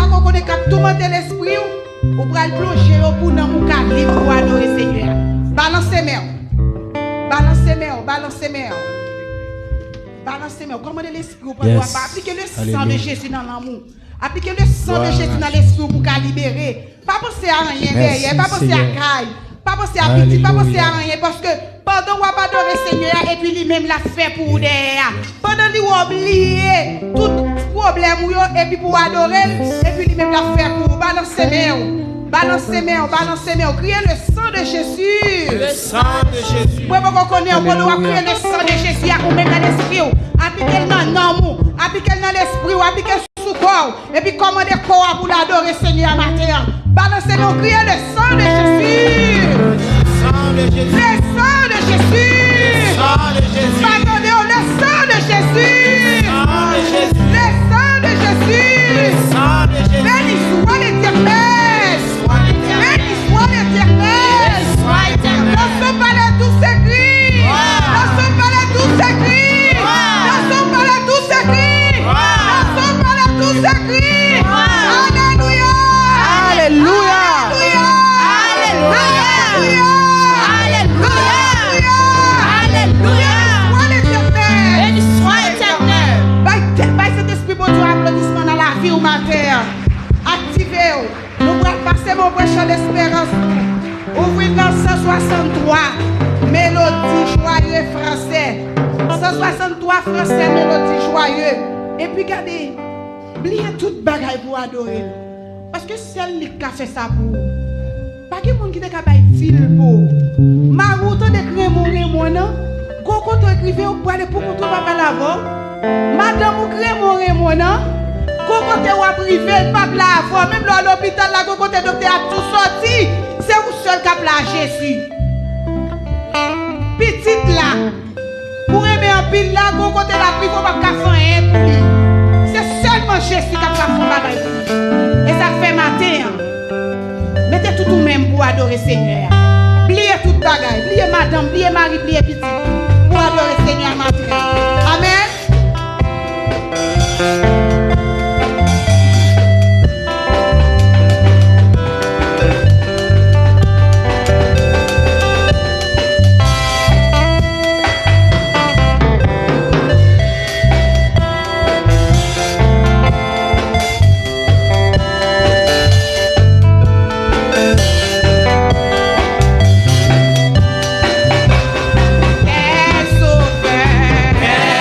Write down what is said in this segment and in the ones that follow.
qu'on connaît cap tourmenter l'esprit ou pour le plonger pour dans mon cas libre pour adorer Seigneur. Balancez mère. Balancez mère, balancez mère. Balancez mère. Commandez l'esprit pour appliquer le sang de Jésus dans l'amour. Appliquez le sang de Jésus dans l'esprit pour libérer. Pas penser à rien derrière, pas penser à caille, pas penser à petit, pas penser à rien parce que pendant qu'on va adorer le Seigneur et puis lui-même l'a fait pour derrière. Pendant qu'il a oublié tout problème et puis pour adorer et puis lui-même l'a fait pour balancer mère. Balancez main, balancez main. Criez le sang de Jésus. Le sang de Jésus. Vous pouvez crier le sang de Jésus à vous-même dans l'esprit. Appliquez-le dans l'amour, appliquez-le dans l'esprit, appliquez-le sous corps. Et puis commandez le corps pour l'adorer Seigneur matin. Balancez main, criez le sang de Jésus. Le sang de Jésus. Le sang de Jésus. Le sang de Jésus. Pardonnez le sang de Jésus. Le sang de Jésus. Le sang de Jésus. Le sang de Jésus. Béni soit l'Éternel. Béni soit l'Éternel. Dans son palais tout s'écrit. Dans son palais tout s'écrit. Dans son palais tout s'écrit. Dans son palais tout s'écrit. Alléluia. Alléluia. Alléluia. Alléluia. Soit l'Éternel. Béni soit l'Éternel. Bye cet esprit bon Dieu applaudissement dans la vie ou ma terre. Activez-vous. Nous allons passer mon prêcheur d'espérance. Ouvrez dans 163, mélodie joyeux français. 163 français, mélodie joyeux. Et puis regardez, oubliez toute bagaille pour adorer. Parce que celle qui a fait ça pour vous. Pas que monde qui est capable de fil pour. Ma route de créer mon non. Coco te écrivez pour aller pour ton papa là-bas. Madame vous créez mon non. Coco te ou privé, le papa là-bas. Même à l'hôpital là, coco te docteur a tout sorti. C'est vous seul qui a la Jésus. Petite là. Pour aimer un pile là, coco te la privé, pas qu'à faire. C'est seulement Jésus qui a fait bagaille. Et ça fait matin. Mettez tout même pour adorer Seigneur. Pliez toute bagaille. Pliez madame, pliez mari, pliez petit. Pour adorer Seigneur matin. Amen. Quel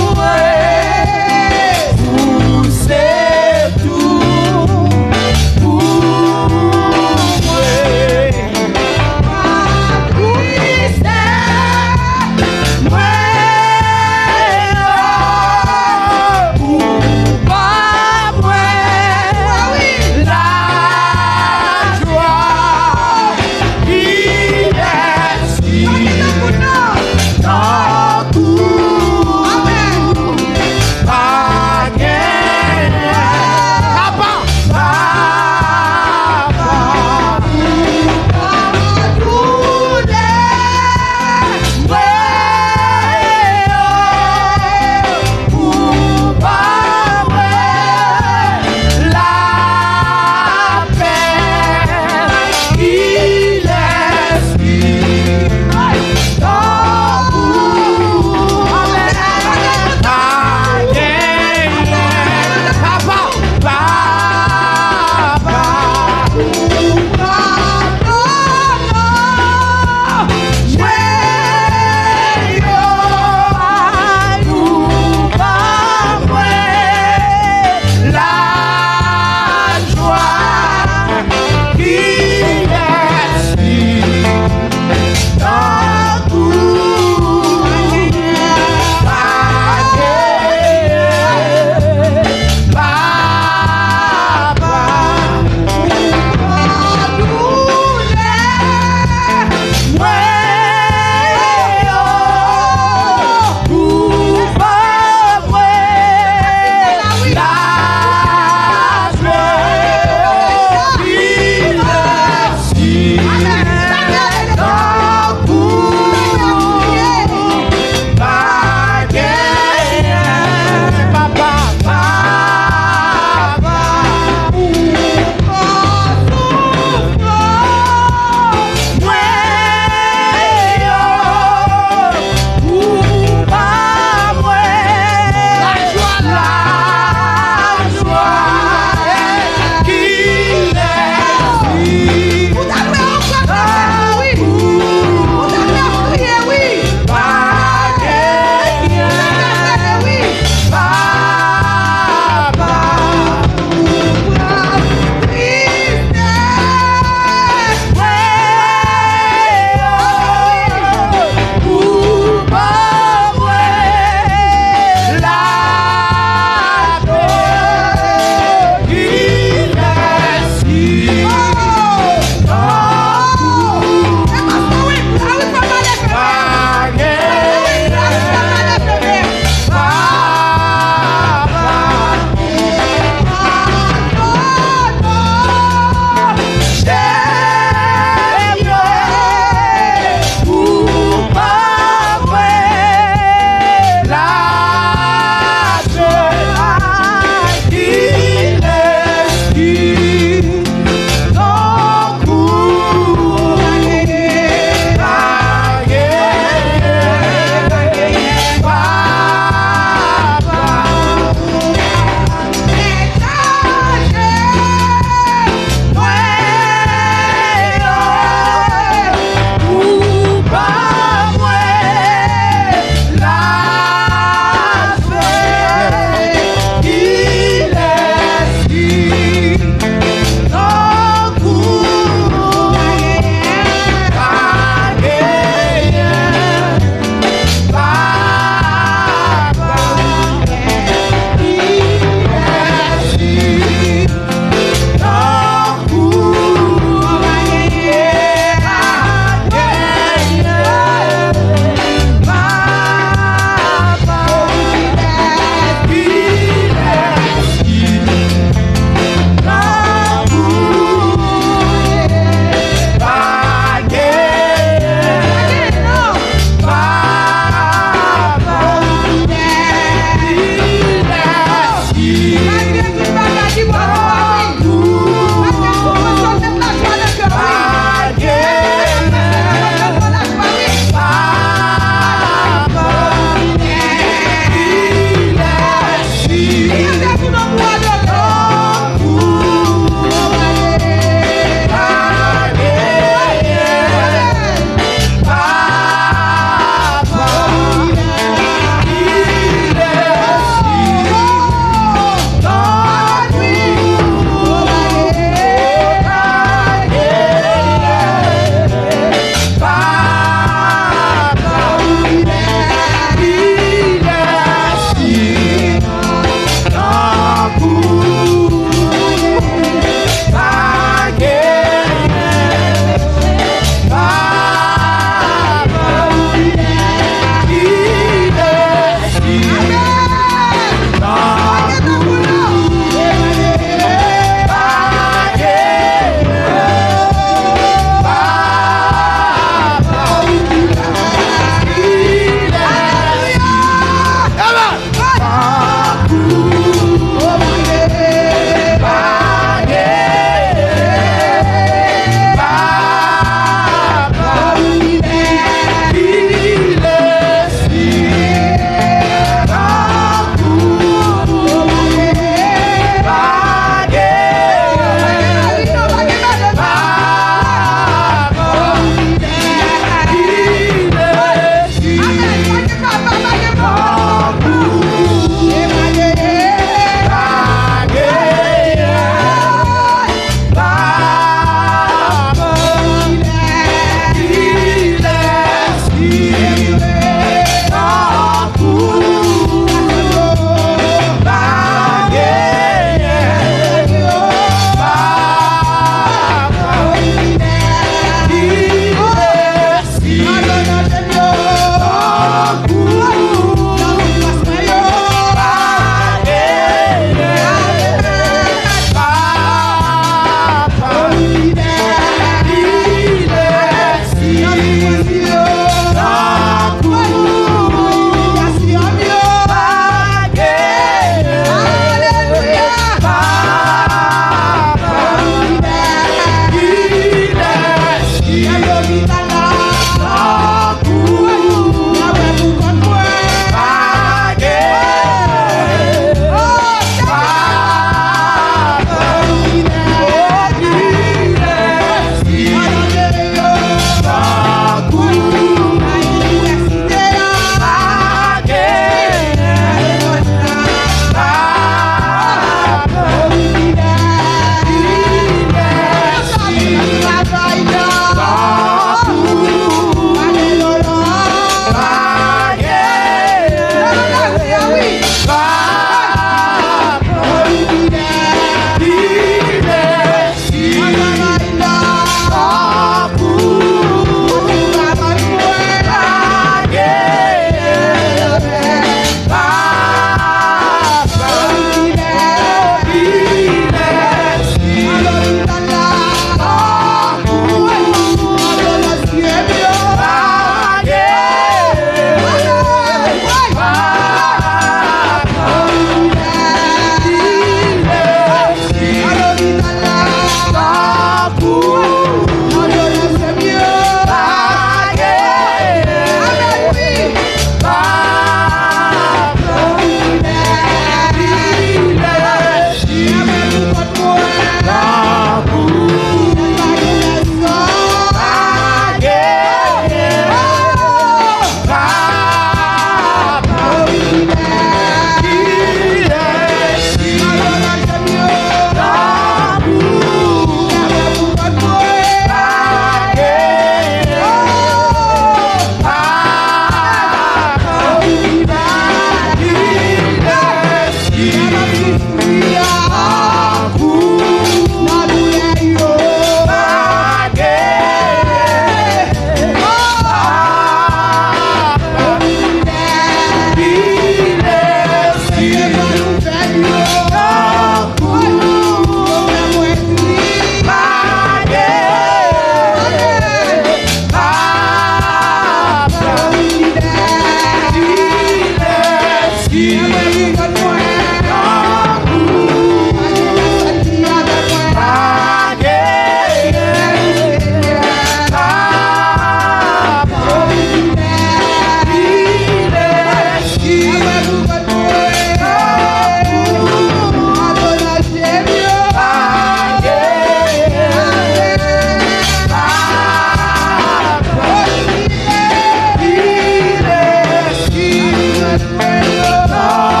Oh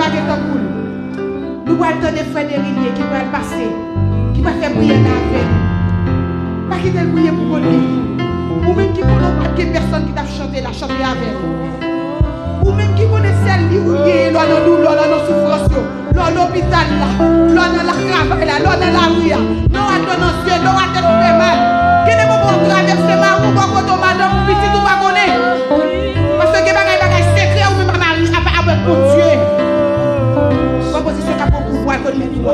pas de temps pour nous. Nous allons attendre frères Dérinier qui va passer, qui va faire prier avec. Pas quitter le prier pour lui. Ou même qui connaît pas personne qui t'a chanté la chanter avec. Ou même qui connaît celle qui est là dans douleur, là dans souffrance, là dans l'hôpital, là dans la travail, là dans la rue, là dans nos yeux, là à tête fait mal. Qui ne peut pas traverser ma roue, pas quand madame petit ou pas connaît. Parce que bagay secret ou même pas mari avec pour Dieu. Proposition qu'a pour pouvoir connaître toi.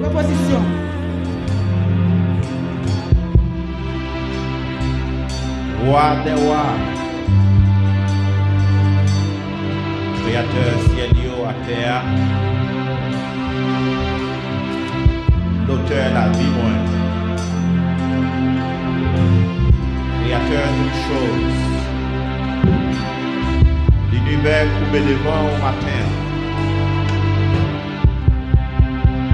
Proposition. Roi des rois, créateur ciel à terre, l'auteur de la vie, moi, créateur de toutes choses, l'univers coupé devant au matin,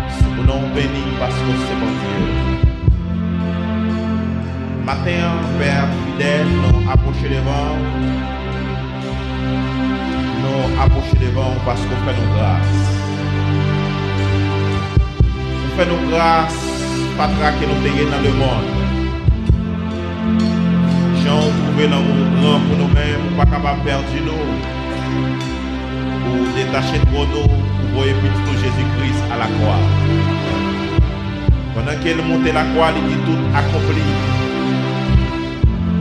c'est mon nom béni parce que c'est mon Dieu. Matin, Père fidèle, nous approchons devant. Nous approchons devant parce qu'on fait nos grâces. On fait nos grâces, pas traquer nos dégâts dans le monde. Jean, trouver l'amour grand pour nous-mêmes, pas capable de perdre nous. Pour détacher de nous, pour voir petit Jésus-Christ à la croix. Pendant qu'elle monte la croix, il dit tout accompli.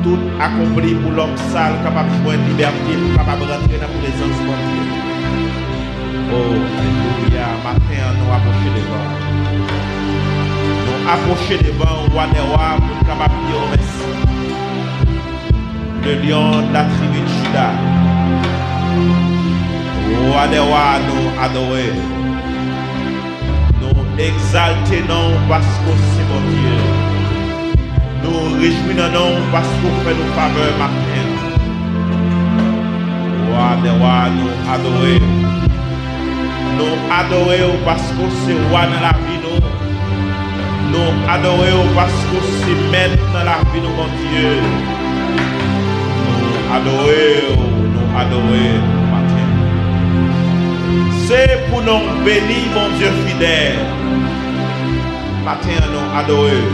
Tout accompli pour l'homme sale, capable de jouer une liberté, pour capable de rentrer dans la présence de Dieu. Oh, alléluia, matin, nous approchons devant. Nous approchons devant le roi des rois pour être capable de dire merci. Le lion de la tribu de Juda. Roi des rois, nous adorons. Nous exaltons parce que c'est mon Dieu. Nous réjouissons parce qu'on fait nos faveurs matin. Roi des rois, nous adorons. Nous adorons parce que c'est roi dans la vie. Nous adorons parce que c'est maître dans la vie de mon Dieu. Nous adorons matin. C'est pour nous bénir, mon Dieu fidèle. Matin, nous adorons.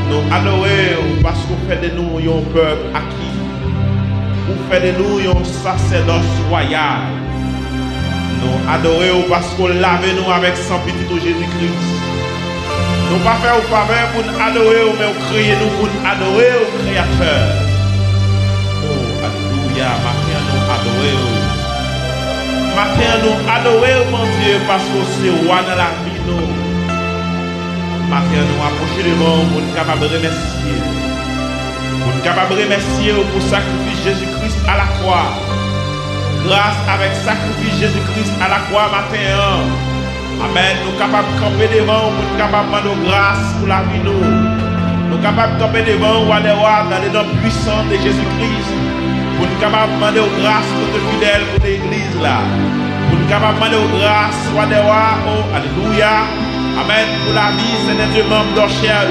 Nous adorons parce qu'on fait de nous un peuple acquis. Vous faites de nous un sacerdoce royal. Nous adorons parce qu'on lave nous avec son petit Jésus-Christ. Nous ne pas faire au faveur pour nous adorer, mais nous crier nous pour nous adorer au Créateur. Oh, alléluia, matin nous adorons. Matin nous adorons, mon Dieu, parce que c'est roi dans la vie nous. Matin nous approcher devant pour nous capables de remercier. Pour nous capables de remercier pour le sacrifice Jésus-Christ à la croix. Grâce avec sacrifice Jésus-Christ à la croix matin. Amen. Nous capables de camper devant pour nous capables de demander grâce pour la vie nous. Nous capables de camper devant roi des rois dans les noms puissants de Jésus-Christ. Pour nous capables de demander grâce pour les fidèles pour l'église là. Pour nous capables de demander grâce roi des rois. Oh, alléluia. Amen. Pour la vie, Seigneur Dieu, membre d'Orchère,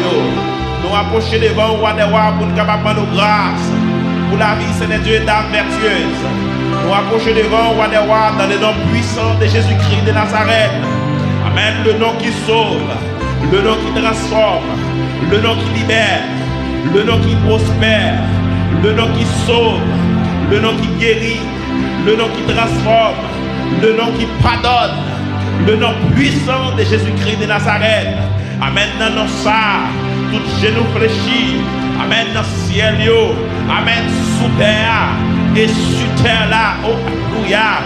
nous approcher devant le roi des rois pour nous capables de grâce. Pour la vie, Seigneur Dieu, dame vertueuse. Nous approcher devant le roi des rois dans le nom puissant de Jésus-Christ de Nazareth. Amen. Le nom qui sauve, le nom qui transforme, le nom qui libère, le nom qui prospère, le nom qui sauve, le nom qui guérit, le nom qui transforme, le nom qui pardonne. Le nom puissant de Jésus-Christ de Nazareth. Amen. Dans nos ça, tout genou fléchi. Amen. Dans le ciel, yo. Amen. Sous terre et sur terre là. Oh, alléluia.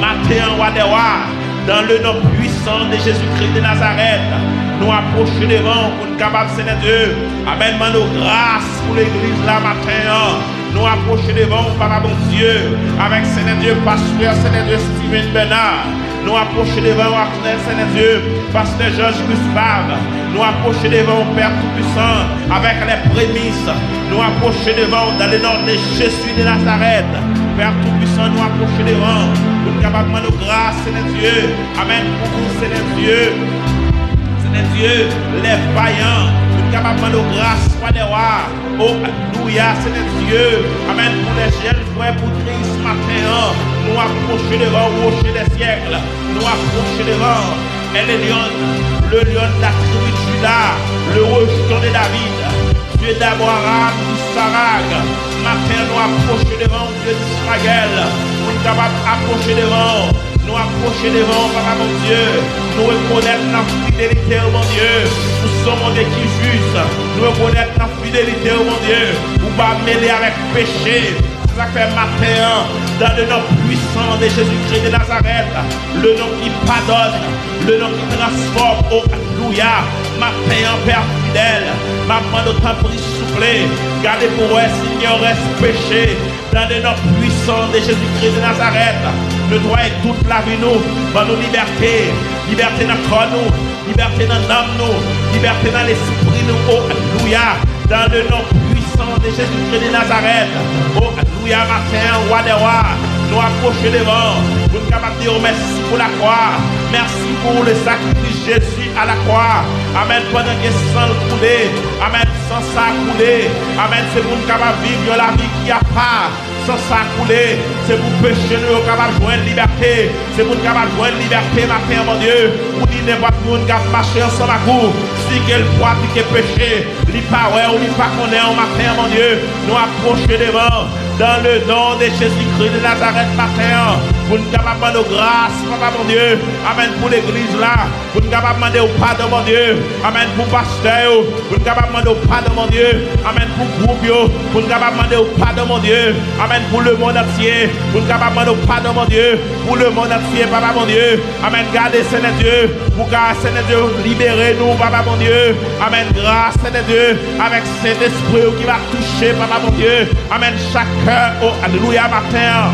Matin, roi des rois. Dans le nom puissant de Jésus-Christ de Nazareth. Nous approchons devant pour nous capables, Seigneur Dieu. Amen. Mano grâce pour l'église là matin. Nous approchons devant, Papa bon Dieu. Avec Seigneur Dieu, pasteur, Seigneur Dieu, Steven Bernard. Nous approchons devant Arsenal, Seigneur Dieu, pasteur Georges Gustave. Nous approchons devant Père Tout-Puissant avec les prémices. Nous approchons devant dans le nom de Jésus de Nazareth. Père Tout-Puissant, nous approchons devant. Pour nous capables de nos grâces, Seigneur Dieu. Amen. Pour vous, Seigneur Dieu. Seigneur Dieu, les vaillants. Pour nous capables de nos grâces, roi des rois. Oh, alléluia, Seigneur Dieu. Amen. Pour les jeunes frères, pour Christ. matin, nous approcher devant le rocher des siècles. Nous approcher devant El Elyon, le lion de la tribu de Juda, le rejeton de David, Dieu d'Abraham, d'Isaac. Matin, nous approcher devant Dieu d'Israël. Nous sommes capables d'approcher devant. Nous approcher devant, Papa mon Dieu. Nous reconnaître notre fidélité, oh mon Dieu. Nous sommes un Dieu qui est juste. Nous reconnaître notre fidélité, oh mon Dieu. Nous ne pas mêler avec péché. C'est ça que fait matin, dans le nom puissant de Jésus-Christ de Nazareth, le nom qui pardonne, le nom qui transforme, oh alléluia. Matin, Père fidèle, ma main de temps pour y souffler. Gardez pour eux, Seigneur, reste péché. Dans le nom puissant de Jésus-Christ de Nazareth, le droit est toute la vie nous, dans nos libertés, liberté dans le corps nous, liberté dans l'âme nous, liberté dans l'esprit nous, oh alléluia. Dans le nom puissant de Jésus-Christ de Nazareth, oh alléluia, matin, roi des rois, nous approcher devant, nous sommes capables de dire merci pour la croix, merci pour le sacrifice de Jésus à la croix, amen, pendant que sang coulé, amen, sans ça couler, amen, c'est pour nous capables de vivre la vie qui a pas, sans ça couler, c'est pour pécher nous capables de joindre liberté, c'est pour nous capables de joindre liberté, matin, mon Dieu, pour dire n'importe qui qui a marché ensemble à vous, si quel pratique péché, li pas ouais ou li pas connaît en matin, mon Dieu, nous approcher devant, dans le nom de Jésus-Christ de Nazareth, matin, pour nous capables de grâce, Papa, mon Dieu, amen, pour l'église là, pour nous capables de demander au pardon, mon Dieu, amen, pour pasteur, pour nous capables de demander au pardon, mon Dieu, amen, pour groupe, pour nous capables de demander au pardon, mon Dieu, amen, pour le monde entier, pour nous capables de demander au pardon, mon Dieu, pour le monde entier, Papa, mon Dieu, amen, gardez, Seigneur Dieu, pour que Seigneur Dieu, libérez-nous, Papa, mon Dieu, amen, grâce, Seigneur Dieu, avec cet esprit qui va toucher, Papa, mon Dieu, amen, chaque cœur, oh, alléluia, matin.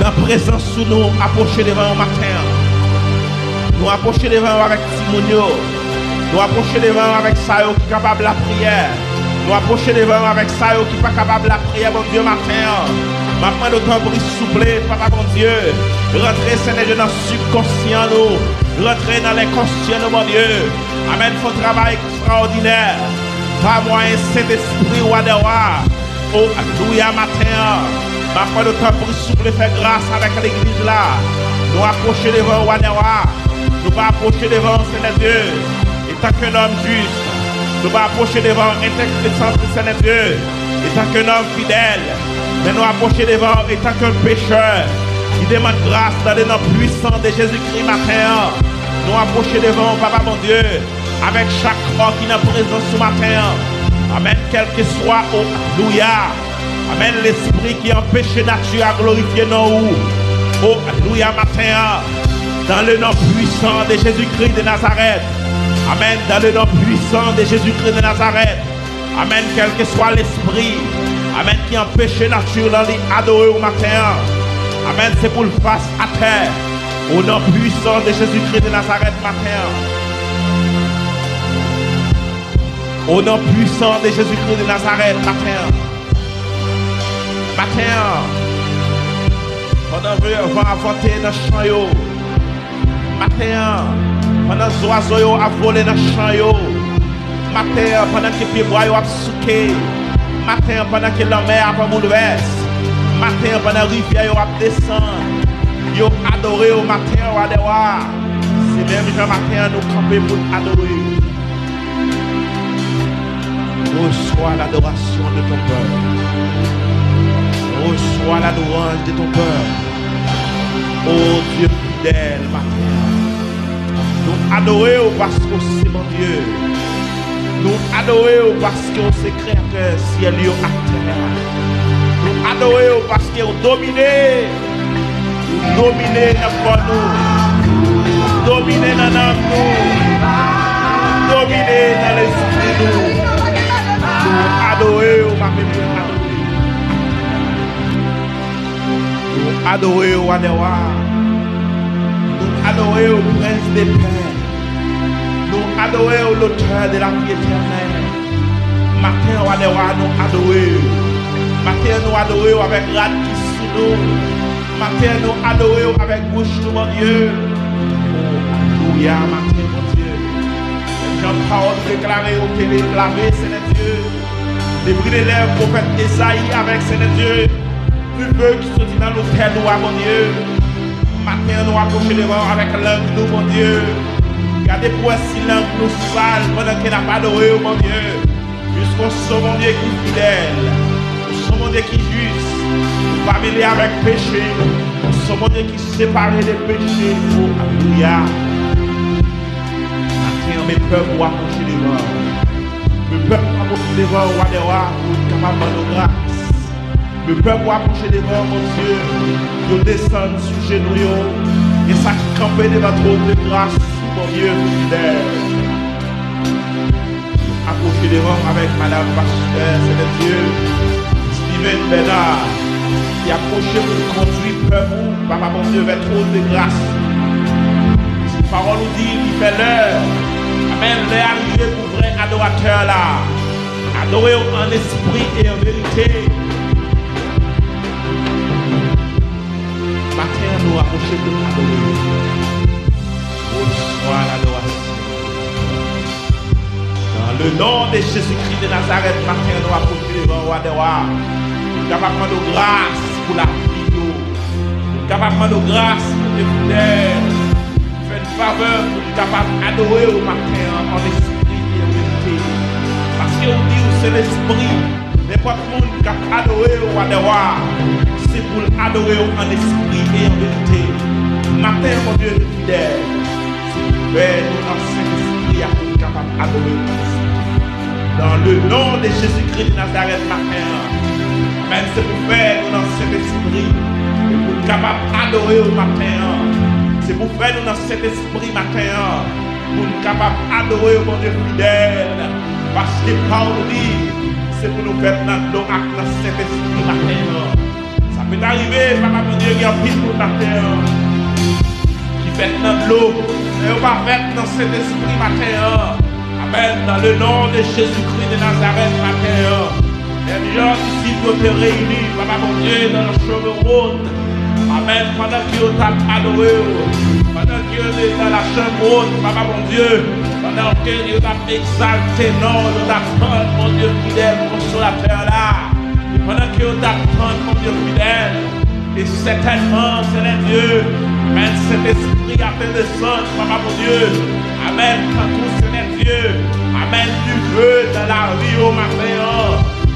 La présence sous nous, approcher devant au matin. Nous approcher devant avec Simonio. Nous approcher devant avec Sayo qui est capable de la prière. Nous approcher devant avec Sayo qui n'est pas capable de la prière, mon Dieu, matin. Maintenant, nous temps pour y souffler, Papa, mon Dieu. Rentrer, Seigneur Dieu, dans le subconscient, nous. Rentrer dans l'inconscient, mon Dieu. Amen, il faut un travail extraordinaire. Pas moyen, Saint-Esprit, roi des rois. Oh, alléluia, matin. Maintenant, nous temps pour y souffler, faire grâce avec l'église là. Nous approcher devant roi des rois. Nous pas approcher devant Seigneur Dieu. Étant qu'un homme juste. Nous pas approcher devant intégrité Seigneur Dieu. Étant qu'un homme fidèle. Mais nous approcher devant étant qu'un pécheur qui demande grâce dans le nom puissant de Jésus-Christ matin. Nous approcher devant Papa mon Dieu avec chaque corps qui est en présence ce matin. Amen, quel que soit, oh, alléluia. Amen, l'esprit qui empêche nature à glorifier nous. Oh, alléluia matin. Dans le nom puissant de Jésus-Christ de Nazareth. Amen, dans le nom puissant de Jésus-Christ de Nazareth. Amen, quel que soit l'esprit. Amen, qui empêche nature d'adorer au matin. Amen, c'est pour le face à terre. Au nom puissant de Jésus-Christ de Nazareth, matin. Au nom puissant de Jésus-Christ de Nazareth, matin. Matin. Pendant que va avancer dans le champ. Matin. Pendant que les oiseaux a volé dans le champ. Matin. Pendant que les bois a souqué. Matin, pendant que la mer a bouleversé. Matin, pendant que la rivière a descendu. Yo adoré au matin, au adewa. C'est même le matin, nous camper pour adorer. Reçois l'adoration de ton peuple. Reçois la louange de ton peuple. Oh Dieu fidèle, matin. Nous adorons parce que c'est mon Dieu. Nous adorons parce que c'est créateur ciel et à terre. Nous adorons parce que nous dominons. Nous dominons dans nous. Nous dominons dans l'âme nous. Nous dominons dans l'esprit nous. Nous adorons ma mémoire. Nous adorons Wadewa. Nous adorons le prince des pères. Nous adorons l'auteur de la vie éternelle. Matin, Wadewa, nous adorons. Matin, nous adorons avec rad qui sous nous. Matin, nous adorons avec bouche, mon Dieu. Oh, alléluia, matin, mon Dieu. Jean parole déclarée au téléclamé, Seigneur Dieu. Débris les lèvres, prophète Esaïe avec Seigneur Dieu. Du feu qui se dit dans l'hôtel, nous, mon Dieu. Matin, nous approchons devant avec langue, nous, mon Dieu. Gardez pour un silence, nous sale, pendant qu'il n'a pas adoré, mon Dieu. Puisqu'on sommes mon Dieu qui est fidèle. Nous sommes mon Dieu qui est juste. Nous pas mêler avec péché. Nous sommes mon Dieu qui sépare des péchés. Oh, alléluia. Matin, mes peuples vont approcher devant. Mes peuples vont approcher devant, roi des rois, pour être capable de nos grâces. Le peuple va approcher devant mon Dieu, je descends sur genoux, et ça qui campait devant trop de grâce, mon Dieu fidèle. Approcher devant avec Madame Pasteur, c'est le Dieu, Steven Bernard, qui approche pour conduire le peuple, Papa mon Dieu, vers trop de grâce. Cette parole nous dit, il fait l'heure, amen, l'heure arrivée pour vrai adorateur là, adorer en esprit et en vérité. Matin, nous approchons pour adorer. Bonsoir l'adoration. Dans le nom de Jésus-Christ de Nazareth, matin, nous approchons devant le roi des rois. Nous capable de grâce pour la vie. Nous capable de grâce pour les fidèles. Faites une faveur pour nous capable d'adorer au matin en esprit et en vérité. Parce qu'on dit que c'est l'esprit. N'importe qui est capable d'adorer au roi des rois. C'est pour adorer en esprit et en vérité. Matin, mon Dieu est fidèle. Mais nous, dans Saint-Esprit, nous sommes capables d'adorer en esprit. Dans le nom de Jésus-Christ de Nazareth, matin. Amen. C'est pour faire nous dans Saint-Esprit. Et pour être capable d'adorer au matin. C'est pour faire nous dans Saint-Esprit, matin. Pour être capable d'adorer au mon Dieu fidèle. Parce que Paul dit, c'est pour nous faire dans l'acte dans Saint-Esprit, matin. Ça peut arriver, papa mon Dieu, il y a pile pour la terre qui fait dans l'eau, et on va faire dans cet esprit matin. Amen. Dans le nom de Jésus-Christ de Nazareth matin. Les gens ici peuvent te réunir, papa mon Dieu, dans le chemin rôde. Amen. Pendant qu'ils t'ont adoré, pendant qu'ils sont dans la chambre rôde, papa mon Dieu, pendant qu'ils t'ont exalté, non, ils t'attendent, mon Dieu fidèle, consolateur là. Pendant que vous attendez, mon Dieu fidèle, et certainement, Seigneur Dieu, Amen, cet esprit a fait descendre, Papa mon Dieu, Amen, quand tout Seigneur Dieu, Amen, du feu dans la vie au matin,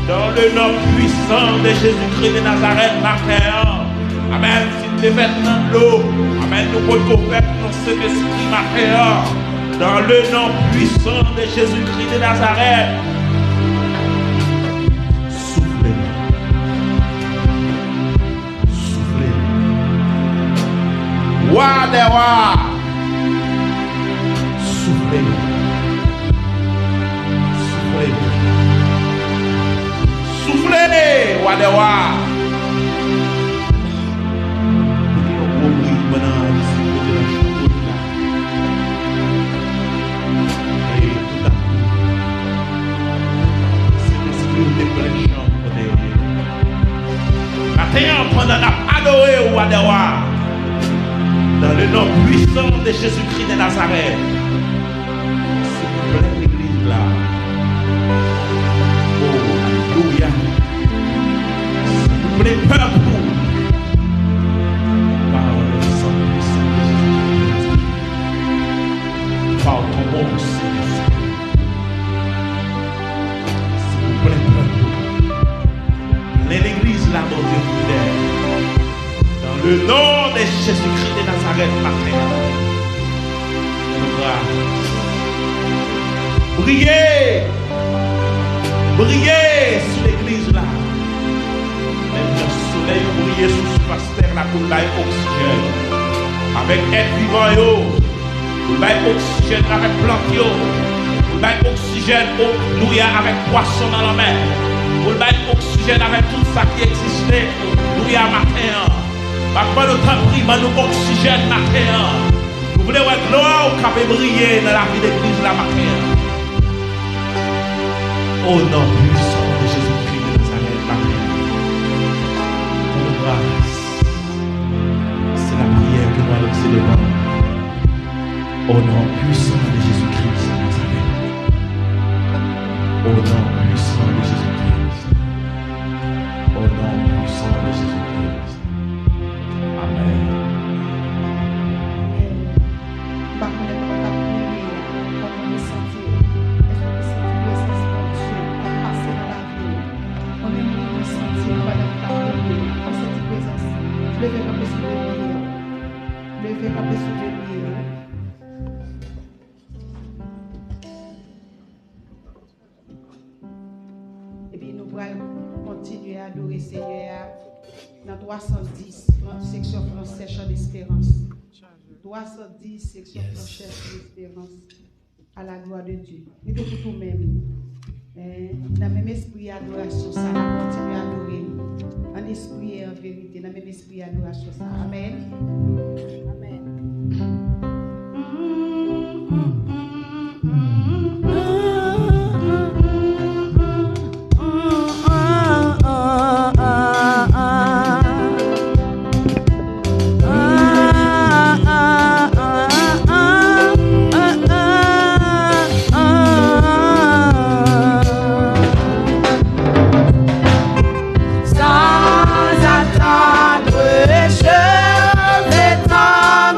dans le nom puissant de Jésus-Christ de Nazareth, matin, Amen, si tu es maintenant l'eau, Amen, nous pouvons faire dans cet esprit matin, dans le nom puissant de Jésus-Christ de Nazareth. Roi des rois, soufflez, soufflez, soufflez, roi des rois. Maintenant, pendant adoré au roi des rois. Dans le nom puissant de Jésus-Christ de Nazareth. S'il vous plaît, l'église là. Oh, alléluia. S'il vous plaît, peuple. Par le sang puissant de Jésus-Christ. Par ton bon Saint-Esprit. S'il vous plaît, peuple. L'église là, mon Dieu fidèle. Le nom de Jésus-Christ de Nazareth, matin. Brillez, brillez sur l'église là. Même le soleil brille sur ce pasteur là pour l'air oxygène. Avec être vivant, pour l'air oxygène avec plante, pour l'air oxygène nous y a avec poisson dans la mer. Pour l'air oxygène avec tout ça qui existait, nous y a matin. Papa, nous t'en prie, nous oxygène matin. Nous voulons voir gloire qui peut briller dans la vie d'église la matin. Au nom puissant de Jésus-Christ de Nazareth, matin. Pour grâce. C'est la prière que nous allons célébrer. Au nom puissant de Jésus-Christ de Nazareth. Au nom puissant de Jésus-Christ. lever comme des souvenirs. Et puis nous allons continuer à adorer le Seigneur dans 310, section française, chant d'espérance. 310, section française, d'espérance. À la gloire de Dieu. Et de tout même. Dans le même esprit d'adoration, ça va continuer à adorer. En esprit et en vérité, dans le même esprit d'adoration, ça. Amen. Amen. Sans attendre, je vais t'en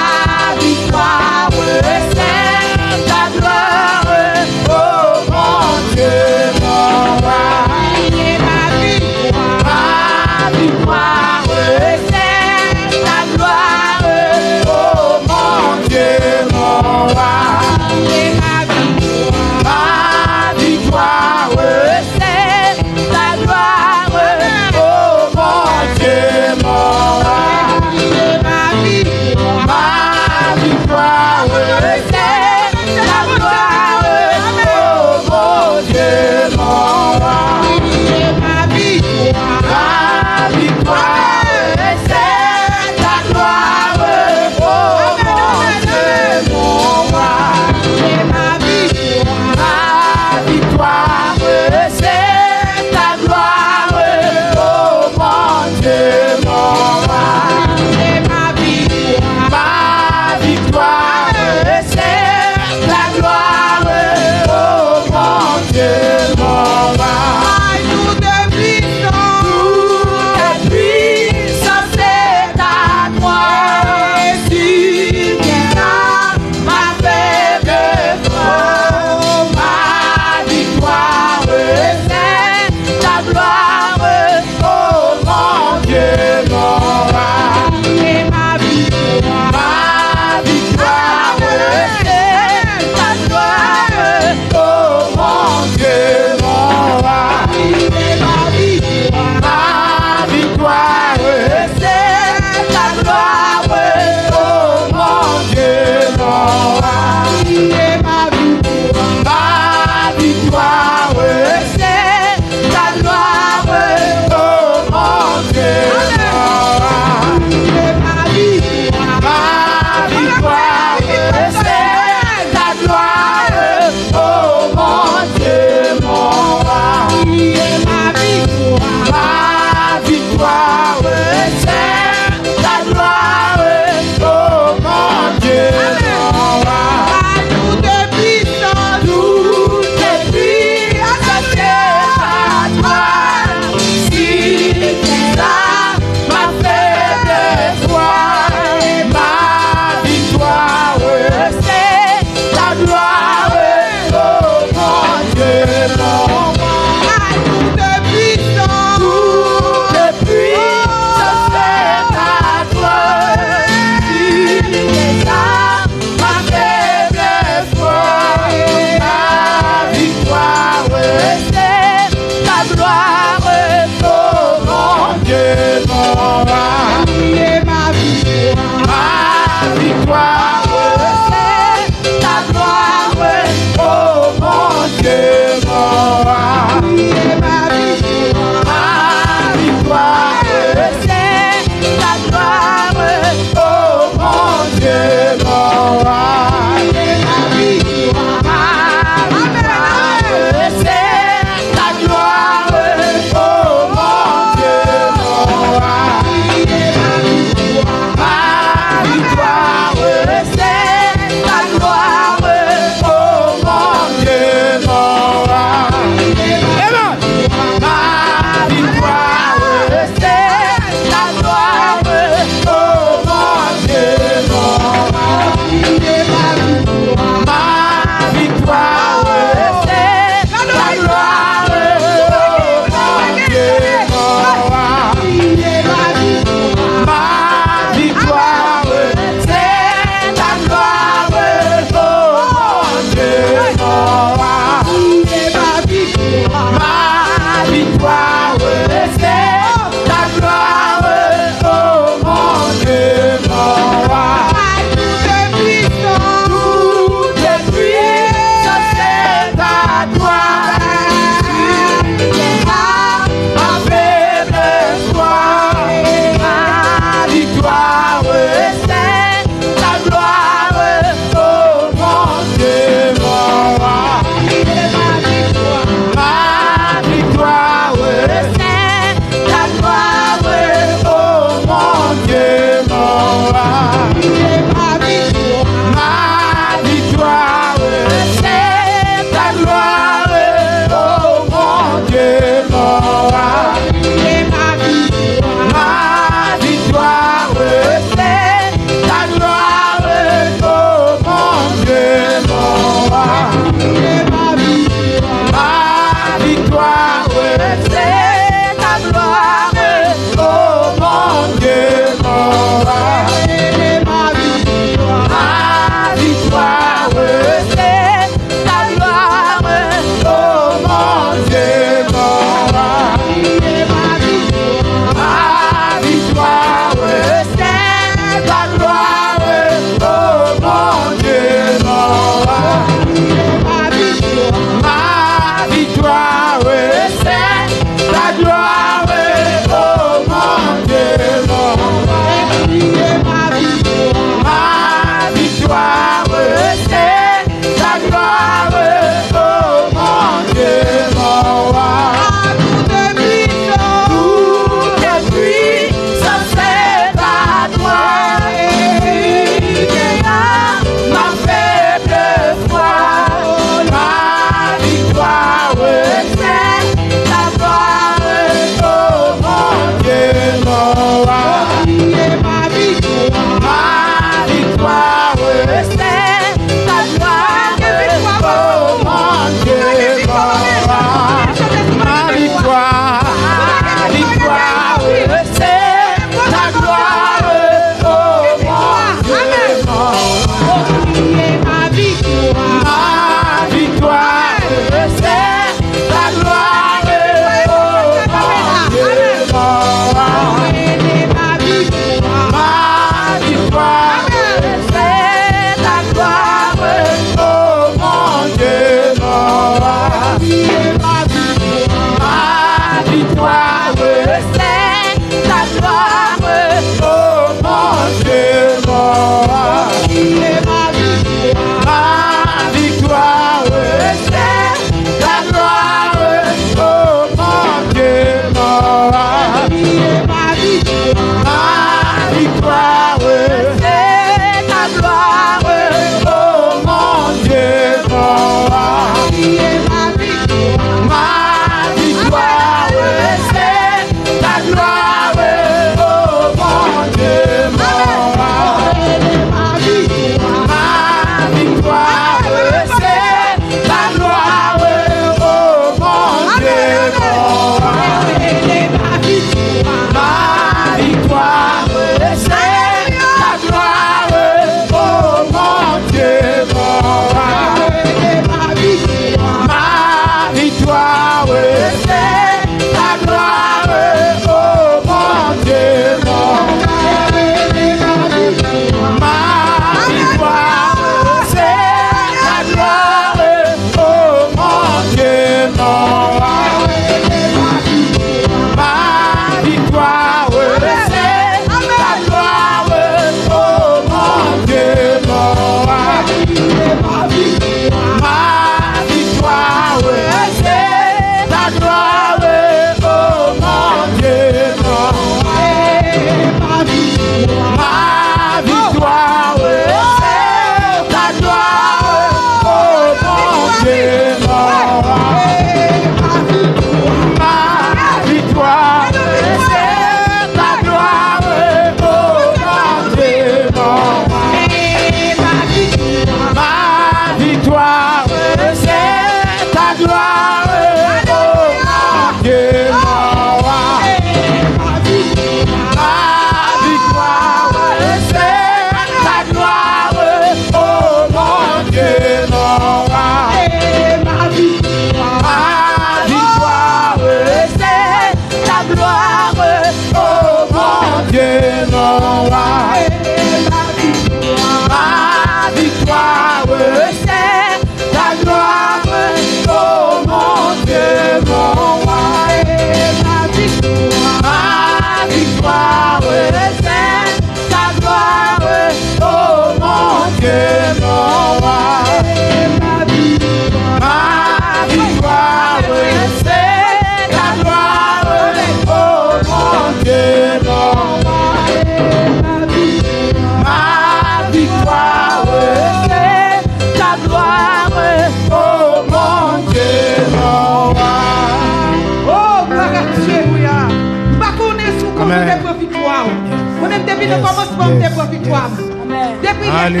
depuis le commencement, je prends victoire. Depuis le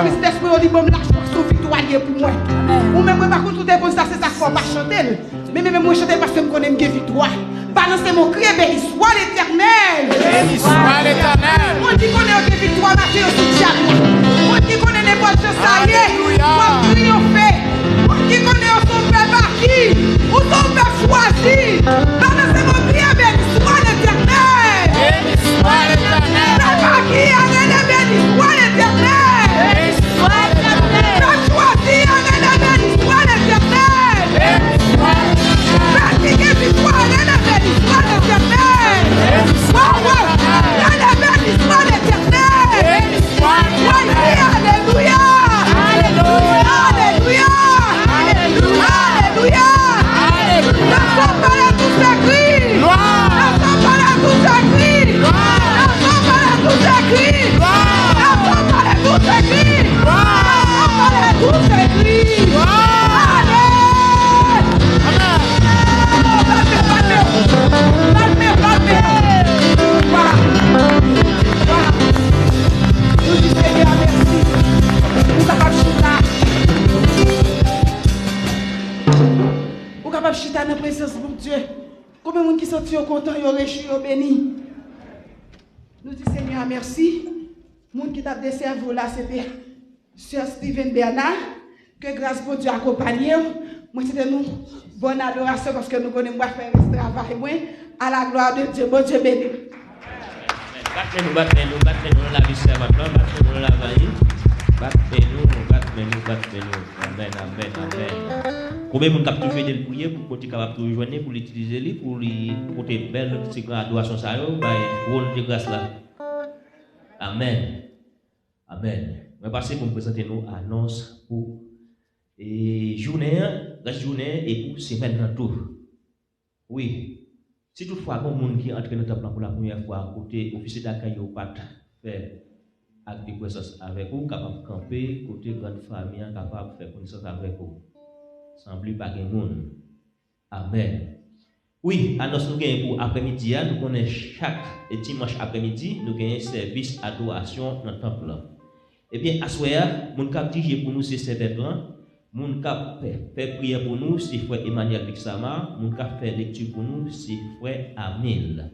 Christ-Esprit, on dit, bon, lâche pour son victoire pour moi. Ou même, par contre, tout est bon, ça, c'est ça qu'il faut pas chanter. Mais même moi, chanter parce que je connais une victoire. Balancez mon cri, béni soit l'Éternel. Béni soit l'Éternel. On dit qu'on est une victoire, ma fille, au soutien. On dit qu'on est les bonnes choses, ça y est. On triompher. On dit qu'on est au son peuple acquis. Au son peuple choisi. Balancez mon cri, béni soit l'Éternel. Béni soit l'Éternel. Peuple acquis, allez, béni soit l'Éternel. Béni soit l'Éternel. Peuple choisi, allez, béni soit l'Éternel. Béni soit l'Éternel. Chita dans la présence de Dieu. Combien de gens qui sont contents, ils réjouis, ils bénis. Nous disons Seigneur, merci. Les gens qui t'a desservi là, c'était Sœur Steven Bernard. Que grâce pour Dieu accompagne. Moi, c'était nous. Bonne adoration parce que nous connaissons faire ce travail. À la gloire de Dieu. Bon Dieu béni. Battez-nous dans la vie servante, battez-nous dans la vie. Battez-nous. Amen. Combien de gens qui ont fait des prières pour être capable de rejoindre, pour l'utiliser, pour porter belle adoration, ça pour de grâce là. Amen. Je vais passer pour me présenter nos annonces pour la journée et pour semaine dans tout. Oui. Si toutefois, il y a des gens qui entrent dans le temple pour la première fois, côté officier d'accueil ou pas faire acte de présence avec vous, capable de camper, côté grande famille, capable de faire connaissance avec vous. Sans plus pas de monde. Amen. Oui, annonce nous gagnons pour après-midi, nous connaissons chaque dimanche après-midi, nous gagnons service adoration dans le temple. Eh bien, à ce moment-là, mon cap dirige pour nous c'est cette là. Mon cap fait prière pour nous, c'est frère Emmanuel Bixama. Mon cap fait lecture pour nous, c'est frère Amil.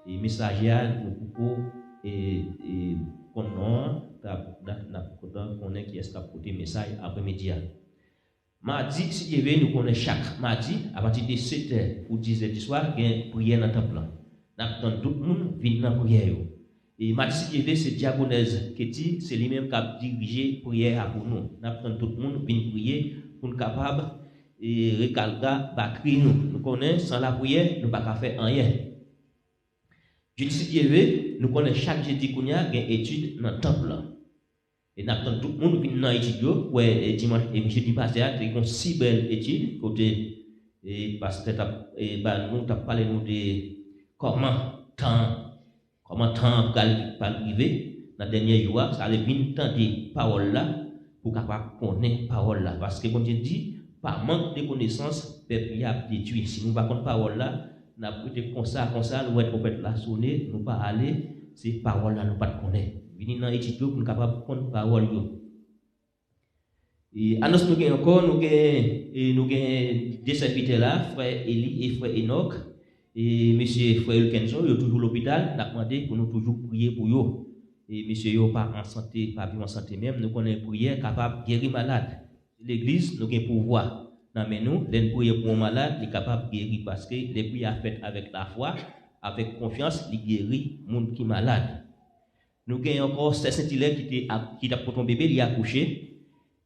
Et messager, nous pouvons qu'on est qui est capté message après-midi. Mardi, si Dieu veut, nous connaissons chaque mardi, à partir de 7h ou 10h du soir, il y a une prière dans le temple. Nous attendons tout le monde venir dans la prière. Et mardi, si Dieu veut, c'est Diagonèse Keti, c'est lui-même qui a dirigé la prière pour nous. Nous attendons tout le monde venir prier pour nous capables de recalquer nous. Nous connaissons, sans la prière, nous ne pouvons pas faire rien. Jeudi, si Dieu veut, nous connaissons chaque jeudi qu'on a une étude dans le temple. Et nous attendons tout le monde venir dans l'étude. Dimanche et jeudi passé, il y a une si belle étude. Côté, parce que nous avons parlé de comment temps va arriver. Dans le dernier jour, ça allait venir entendre paroles là pour capable connaître parole là. Parce que, comme Dieu dit, par manque de connaissances, le peuple a détruit. Si nous ne connaissons pas parole là, nous avons été comme ça, nous être prophète la sonner, nous pas aller, ces paroles là, nous pas connaître. Venir dans l'étude pour nous capables de prendre parole. Et annonce nous encore, nous avons deux serviteurs là, frère Eli et frère Enoch. Et monsieur frère Elkenson, il est toujours à l'hôpital, nous avons demandé pour nous toujours prier pour eux. Et monsieur yo pas en santé, pas bien en santé même, nous connaissons prière capable de guérir malade. L'église, nous avons pouvoir. Mais nous, les prières pour un malade, il est capable de guérir parce que les prières faites avec la foi, avec confiance, il guérit les gens qui sont malades. Nous avons encore Saint-Hilaire qui a pour ton bébé, il a accouché.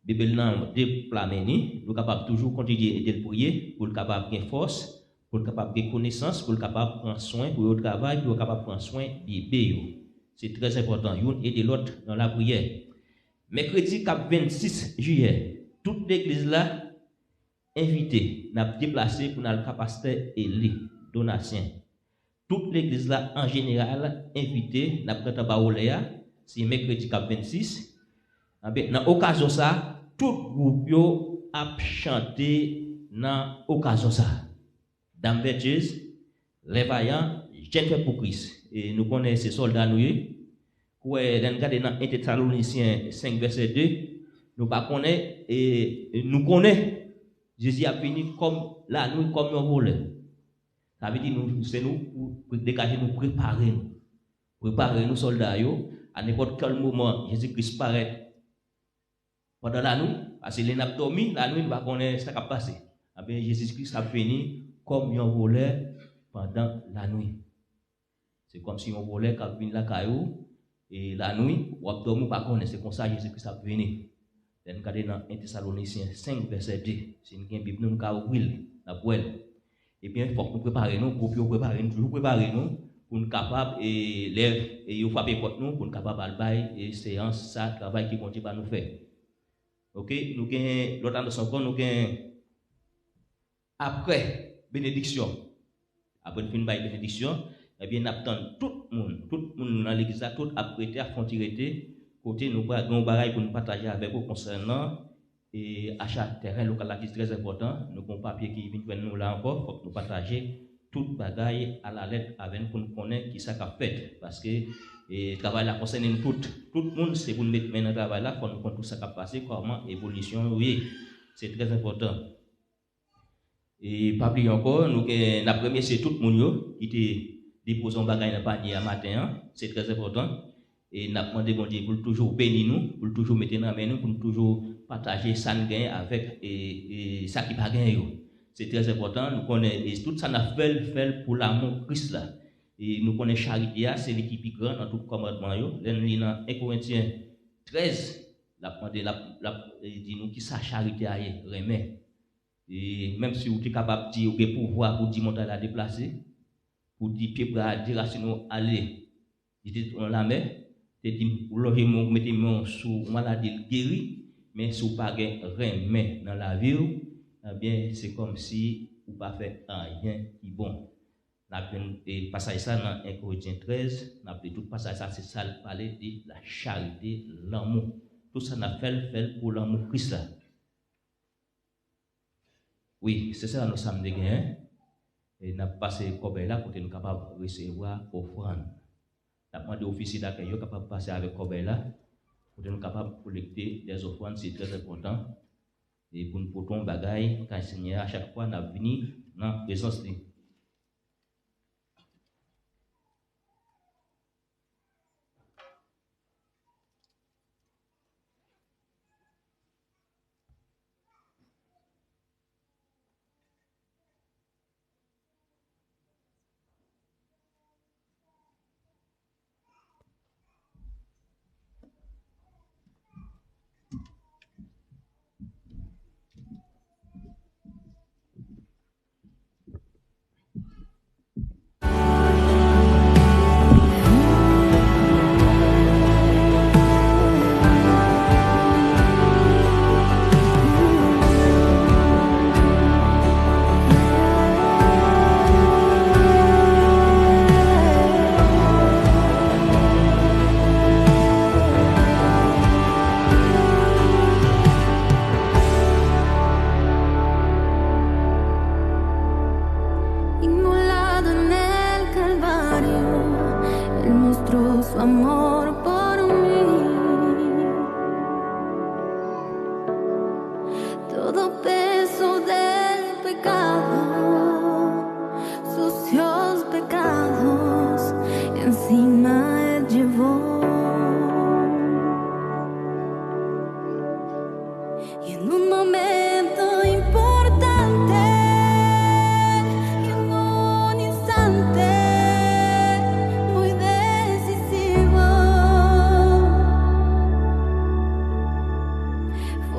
Bébé n'a déplamé, nous sommes capables toujours continuer de prier pour le capable de force, pour le capable de connaissance, pour le capable de prendre soin, pour le travail, pour le capable de prendre soin du bébé. C'est très important, l'une et de l'autre dans la prière. Mercredi 26 juillet, toute l'église là, invitée, n'a déplacé pour la capacité et les donations. Toute l'église là, en général, invitée, n'a pas de c'est mercredi 26. Dans l'occasion ça, tout groupe a chanté dans l'occasion ça. Dame Vertueuse, les vaillants, Jennifer pour Christ. et nous connaissons ces soldats nous. Ouais, dans dans 1 Thessaloniciens 5 verset 2, nous pas connaît et nous connaît Jésus a venu comme la nuit comme un voleur. Ça veut dire nous c'est nous pour dégager nous préparer nous soldats yo à n'importe quel moment Jésus-Christ paraît pendant la nuit parce que les n'a dormi la nuit va connaître ça qui passer. Ah bien Jésus-Christ a venu comme un voleur pendant la nuit. C'est comme si un voleur qui a venu la caillou et la nuit ou a dormi pas connaître c'est comme ça Jésus-Christ a venu. Regardez dans 1 Thessaloniciens 5 verset 2, c'est une Bible nous ka ouvrir la poêle. Et bien il faut que nous préparer nous pour toujours préparer nous pour nous capable et lève et il frapper porte nous pour nous capable al bail et séance ça travail qui continue à nous faire. OK, nous gain l'autre dans son corps nous gain après bénédiction. Après fin bail bénédiction, eh bien n'attend tout le monde dans l'église là tout a prêté à font tirer côté nous pas gon bagaille pour nous partager avec vous concernant et achat terrain local là qui est très important. Nous avons papier qui vient nous là encore faut que nous partager toute bagaille à la lettre avec pour nous connaître qui ça qu'a fait parce que et travail là concerne tout le monde c'est pour nous mettre dans travail là faut nous connaître tout ça qu'a passé comment évolution oui c'est très important. Et pas oublier encore nous la première c'est tout le monde qui était déposé un bagaille dans panier à matin c'est très important. Et n'a demandé bon Dieu pour toujours bénir nous, pour toujours mettre dans main nous, pour toujours partager ça gain avec et ça qui pas gain yo. C'est très important, nous connaissons tout ça n'a fait pour l'amour Christ là. Et nous connaissons charité c'est l'équipe plus grande dans tout commandement yo. Dans 1 Corinthiens 13 la dit nous qui ça charité a remet. Et même si vous êtes capable de dire que pouvoir pour dire monter la déplacer, pour dire pied bras dire racine aller, dit on la met te dit ou loger mon mettez mon sous maladie guéri mais sous pas remet dans la vie eh bien c'est comme si ou pas fait rien qui bon n'a et passage ça dans 1 Corinthiens 13 n'a tout passage ça c'est ça parler de la charité l'amour tout ça n'a fait pour l'amour Christ là oui c'est ça nous sommes de gain et n'a passé comme là pour être capable de recevoir offrande. La demande officier d'accueil est capable de passer avec Kobela pour être capable de collecter des offrandes, c'est très important. Et pour nous porter un bagage, quand Seigneur à chaque fois n'a venu dans la présence de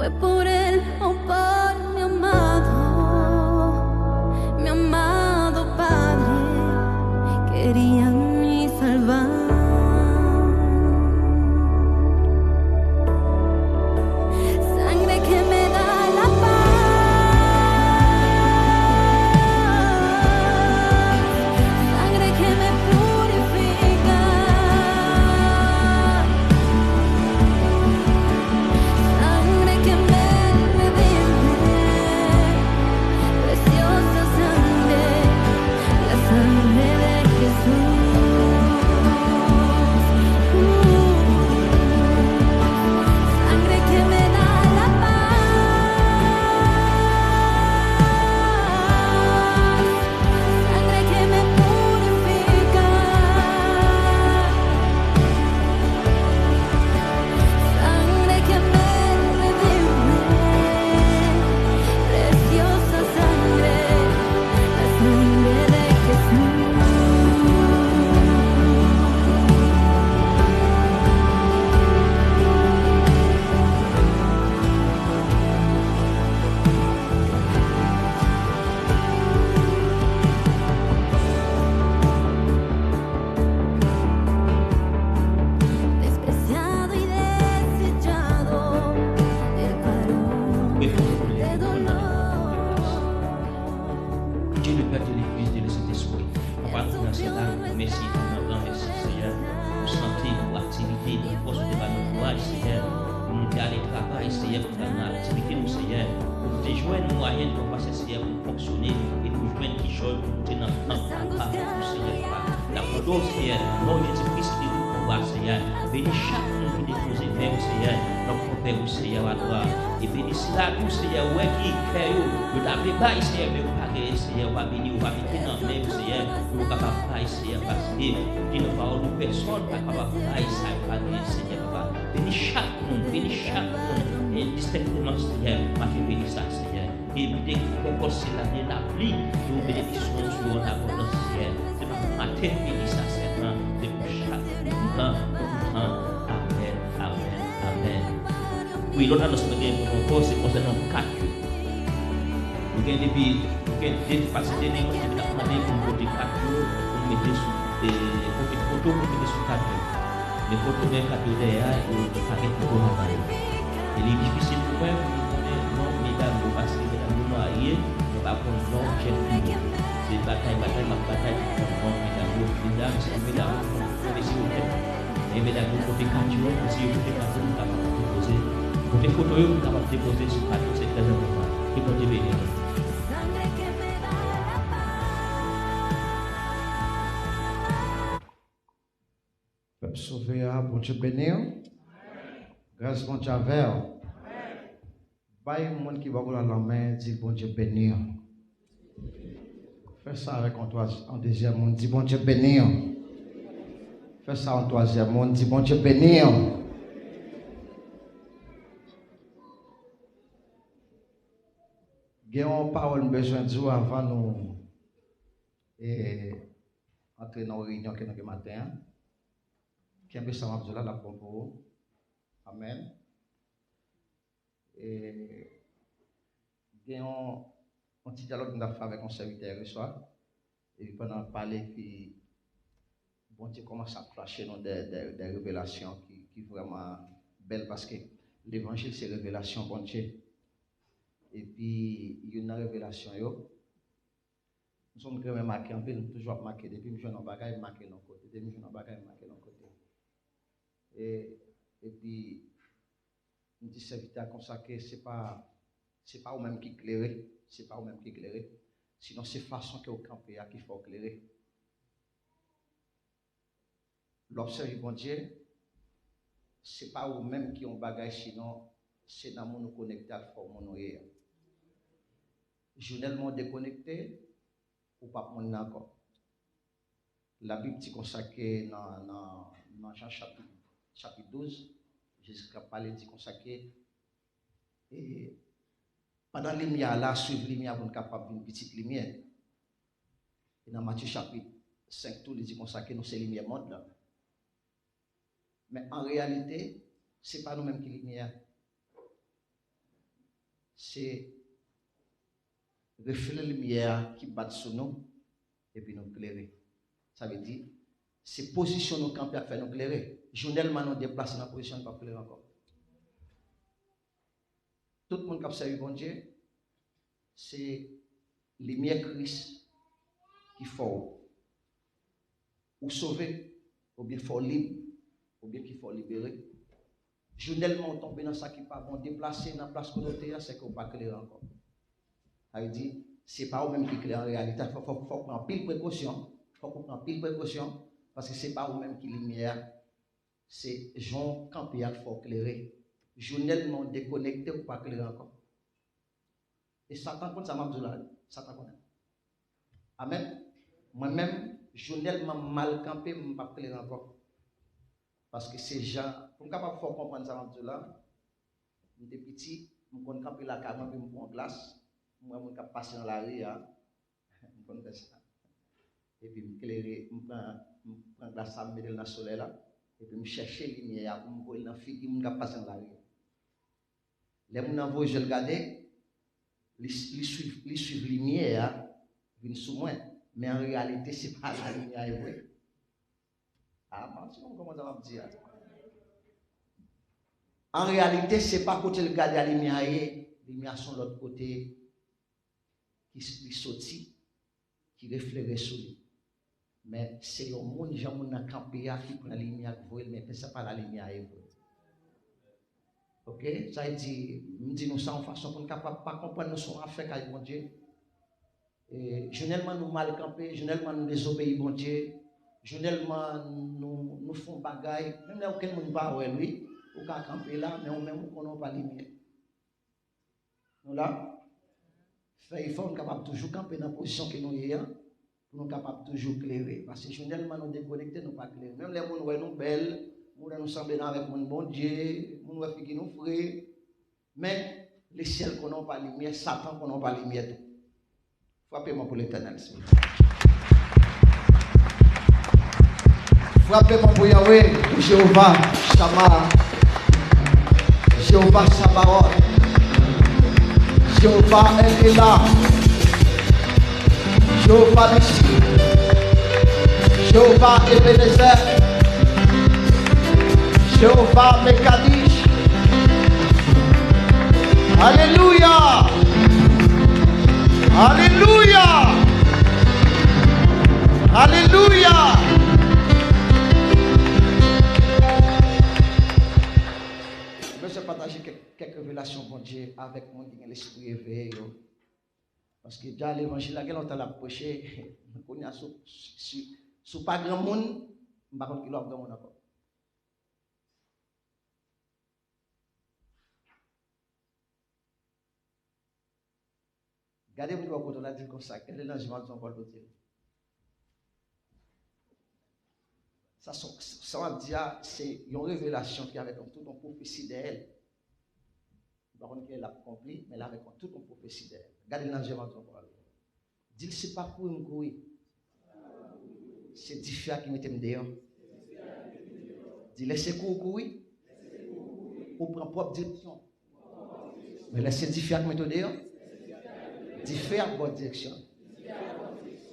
Fue por él o por mi amado. joindre moyen pour passer Seigneur pour fonctionner et pour joindre qui chose pour tenir dans le temps pour Seigneur. La parole Seigneur, non Jésus-Christ qui nous combat Seigneur. Bénis chaque monde qui dépose vers Seigneur, notre Père au Seigneur à toi. Et bénis cela tout Seigneur, ouais qui crée de t'appeler pas Seigneur, mais pas que Seigneur va bénir, va mettre dans le même Seigneur, pour capable pas Seigneur, parce que tu ne parles de personne, pas capable pas Seigneur. Bénis chaque monde, et distinctement Seigneur, m'a fait bénir ça Seigneur. Et puis dès que c'est la bien appris, nous bénéficions sur la abondance Seigneur. C'est ma tête bénis ça Seigneur, de chaque temps. Amen, amen, amen. Oui, l'autre annonce que nous avons c'est concernant 4 jours. Nous avons depuis passer des négociations, nous avons demandé pour côté 4 jours, pour mettre sur des photos, pour mettre sur 4 jours. Les photos de 4 jours derrière, et le paquet de photos. Il est difficile pour moi, non, mesdames, vous passez, mesdames, vous mariez, nous ne pouvons pas non, j'ai fini. C'est bataille, mesdames, c'est mesdames, vous laissez au tête. Et mesdames, vous côté 4 jours, si vous faites 4 jours, vous pouvez déposer. Pour les photos, vous pouvez déposer sur 4 jours, c'est très important. Et pour bénir. Peuple sauvé, bon Dieu bénir. Grâce bon Dieu avec. Baille le monde qui va dans la main, dit bon Dieu bénir. Fais ça avec en deuxième monde, dit bon Dieu bénir. Fais ça en troisième monde, dit bon Dieu bénir. Gagnons parole besoin de vous avant nous entrer dans la réunion que nous avons matin. Qui a besoin de la pour amen. Et gagnons un petit dialogue nous avons fait avec un serviteur ce soir. Et puis pendant parler, puis bon Dieu commence à flasher dans des révélations qui vraiment belles parce que l'évangile c'est révélation bon Dieu. Et puis il y a une révélation yo. Nous sommes quand même marqués en peu, nous toujours marqués depuis nous jouons en bagaille marqué dans côté, depuis nous jouons en bagaille marqué dans côté. Et puis nous dit serviteur comme ça que c'est pas au même qui éclairer, c'est pas au même qui éclairer. Sinon c'est façon que au camper qu'il faut éclairer. L'observer bon Dieu, c'est pas au même qui ont bagaille sinon c'est dans nous connecter à forme nous hier. Journellement déconnecté ou pas mon encore. La Bible dit consacrée dans Jean chapitre 12, Jésus a parlé dit consacré et pendant les lumière là suivre lumière pour capable une petite lumière. Et dans Matthieu chapitre 5 tout il dit consacré nous c'est lumière monde là. Mais en réalité, c'est pas nous-mêmes qui lumière. C'est reflet de lumière qui bat sur nous et puis nous éclairer. Ça veut dire, c'est position nous camper à faire nous éclairer. Journellement nous déplacer dans la position de pas éclairer encore. Tout le monde qui a observé bon Dieu, c'est lumière Christ qui faut ou sauver ou bien faut libre ou bien qu'il faut libérer. Journellement, tomber dans ça qui pas bon, déplacer dans la place côté, c'est qu'on pas clair encore. Ça veut dire, c'est pas vous même qui clair en réalité. Il faut prendre pile précaution. Parce que c'est pas vous même qui lumière. C'est Jean Campia qu'il faut éclairer. Journellement, déconnecté ou pas clair encore. Et Satan contre ça m'a dit là. Satan contre. Amen. Moi-même, journellement mal campé, je ne pas clair encore. Parce que ces gens, pour capable de comprendre ça, là, je suis petit, je suis camper la caméra, je prends glace, moi je suis passé dans la rue, je fais ça. Et puis je éclairer, je prends glace, je mets dans le soleil là, et puis je cherche les lumières, je vois dans la fille, je passe dans la rue. Les gens je regarde, ils suivent les lumières, ils viennent sous moi, mais en réalité, ce n'est pas la lumière. Ah, comment ça va me dire? En réalité, ce n'est pas côté le garder à la lumière, les lumières sont de l'autre côté qui sortit, qui reflète sur lui. Mais c'est le monde, qui a campé, qui prend la lumière, mais ce n'est pas la lumière. Ok? Ça veut dire, nous disons ça en façon pour ne pas comprendre nous son affaire avec bon Dieu. Et généralement nous mal camper, généralement nous désobéir bon Dieu, généralement nous font bagaille, même là auquel monde pas ouais lui, ou qu'à camper là, mais on même qu'on n'a pas lumière. Nous là, fait il faut nous capable toujours camper dans la position que nous y a, pour nous capable toujours clairer, parce que généralement nous déconnecter nous pas clairer. Même les gens ouais nous belles, nous semblons avec mon bon Dieu, nous ouais qui nous frère, mais les ciels qu'on n'a pas lumière, Satan qu'on n'a pas lumière tout. Frappez-moi pour l'Éternel. Frappez-moi pour Yahweh, Jéhovah, Shammah, Jéhovah Sabaoth, Jéhovah El-Elah, Jéhovah Nissi, Jéhovah Ebenezer, Jéhovah Mekadish. Alléluia! Alléluia! Alléluia! Je vais partager quelques révélations, bon Dieu, avec mon Dieu, l'esprit éveillé. Parce que déjà l'évangile, là, on t'a approché, on a sous pas grand monde, par contre, il y a grand monde encore. Regardez vous quand on a dit comme ça, quel est l'engagement de son Paul de Dieu? Ça va dire, c'est une révélation qui avait toute une prophétie d'elle. Par contre, qu'elle a accompli, mais elle avait toute une prophétie d'elle. Regardez l'engagement de son Paul. Dis, c'est pas pour me courir. C'est différent qui m'était dehors. Dis, laissez courir. Ou prend propre direction. Mais laissez différent qui m'était dehors. Dis faire bonne direction.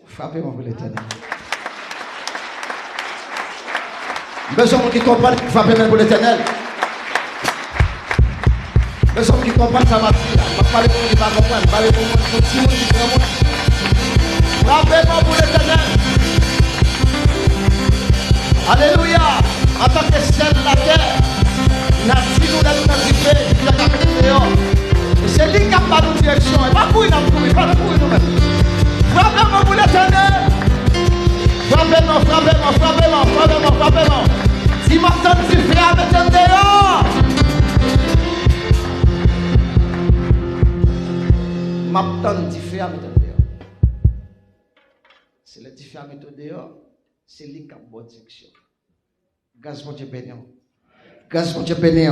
Frappez-moi pour l'Éternel. Besoin de qui comprennent, frappez-moi pour l'Éternel. Besoin de qui comprennent, ça va. Je vais parler pour qui ne va comprendre. Je vais parler pour tout le monde qui comprend. Frappez-moi pour l'Éternel. Alléluia. En tant que ciel de la terre, nous avons nous c'est lui qui a pas de direction. Et pas pour nous, pas pour nous-mêmes. Frappez-moi pour l'Éternel. Frappez-moi, frappez-moi, frappez-moi, frappez-moi, frappez-moi. Si m'attend, si frère, mettez dehors. M'attend, si frère, mettez dehors. C'est le différent mettez dehors. C'est lui qui a bonne direction. Grâce pour Dieu béni. Grâce pour Dieu béni.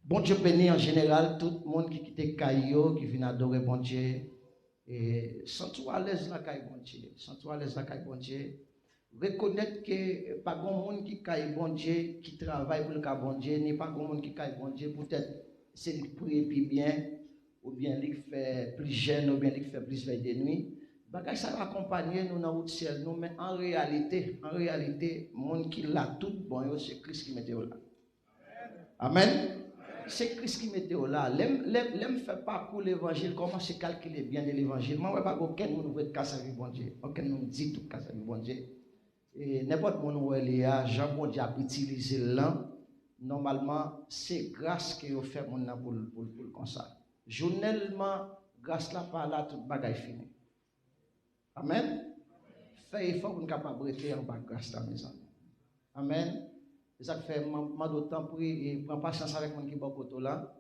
Bon Dieu béni en général, tout le monde qui quitte Caillou, qui vient adorer bon Dieu, et sans trop à l'aise la caille bon Dieu, sans trop à l'aise la caille bon Dieu, reconnaître que pas grand monde qui caille bon Dieu, qui travaille pour le cas bon Dieu, ni pas grand monde qui caille bon Dieu, peut-être c'est lui prier plus bien, ou bien lui fait plus jeune, ou bien lui fait plus veille de nuit. Bagage ça va accompagner nous dans le ciel, nous, mais en réalité, monde qui l'a tout bon, c'est Christ qui mettait là. Amen. C'est Christ qui mettait là. L'aime fait pas pour l'évangile. Comment c'est calculer bien de l'évangile? Moi, je ne sais pas aucun monde veut casser avec bon Dieu. Aucun monde dit tout casser avec bon Dieu. Et n'importe monde où il y a, Jean bon Dieu a utilisé là. Normalement, c'est grâce que vous faites mon pour le comme ça. Journellement, grâce là par là, tout bagaille fini. Amen. Fait effort pour nous capable de rester en bas grâce la maison. Amen. Et ça fait ma d'autant pour prendre patience avec mon qui est côté là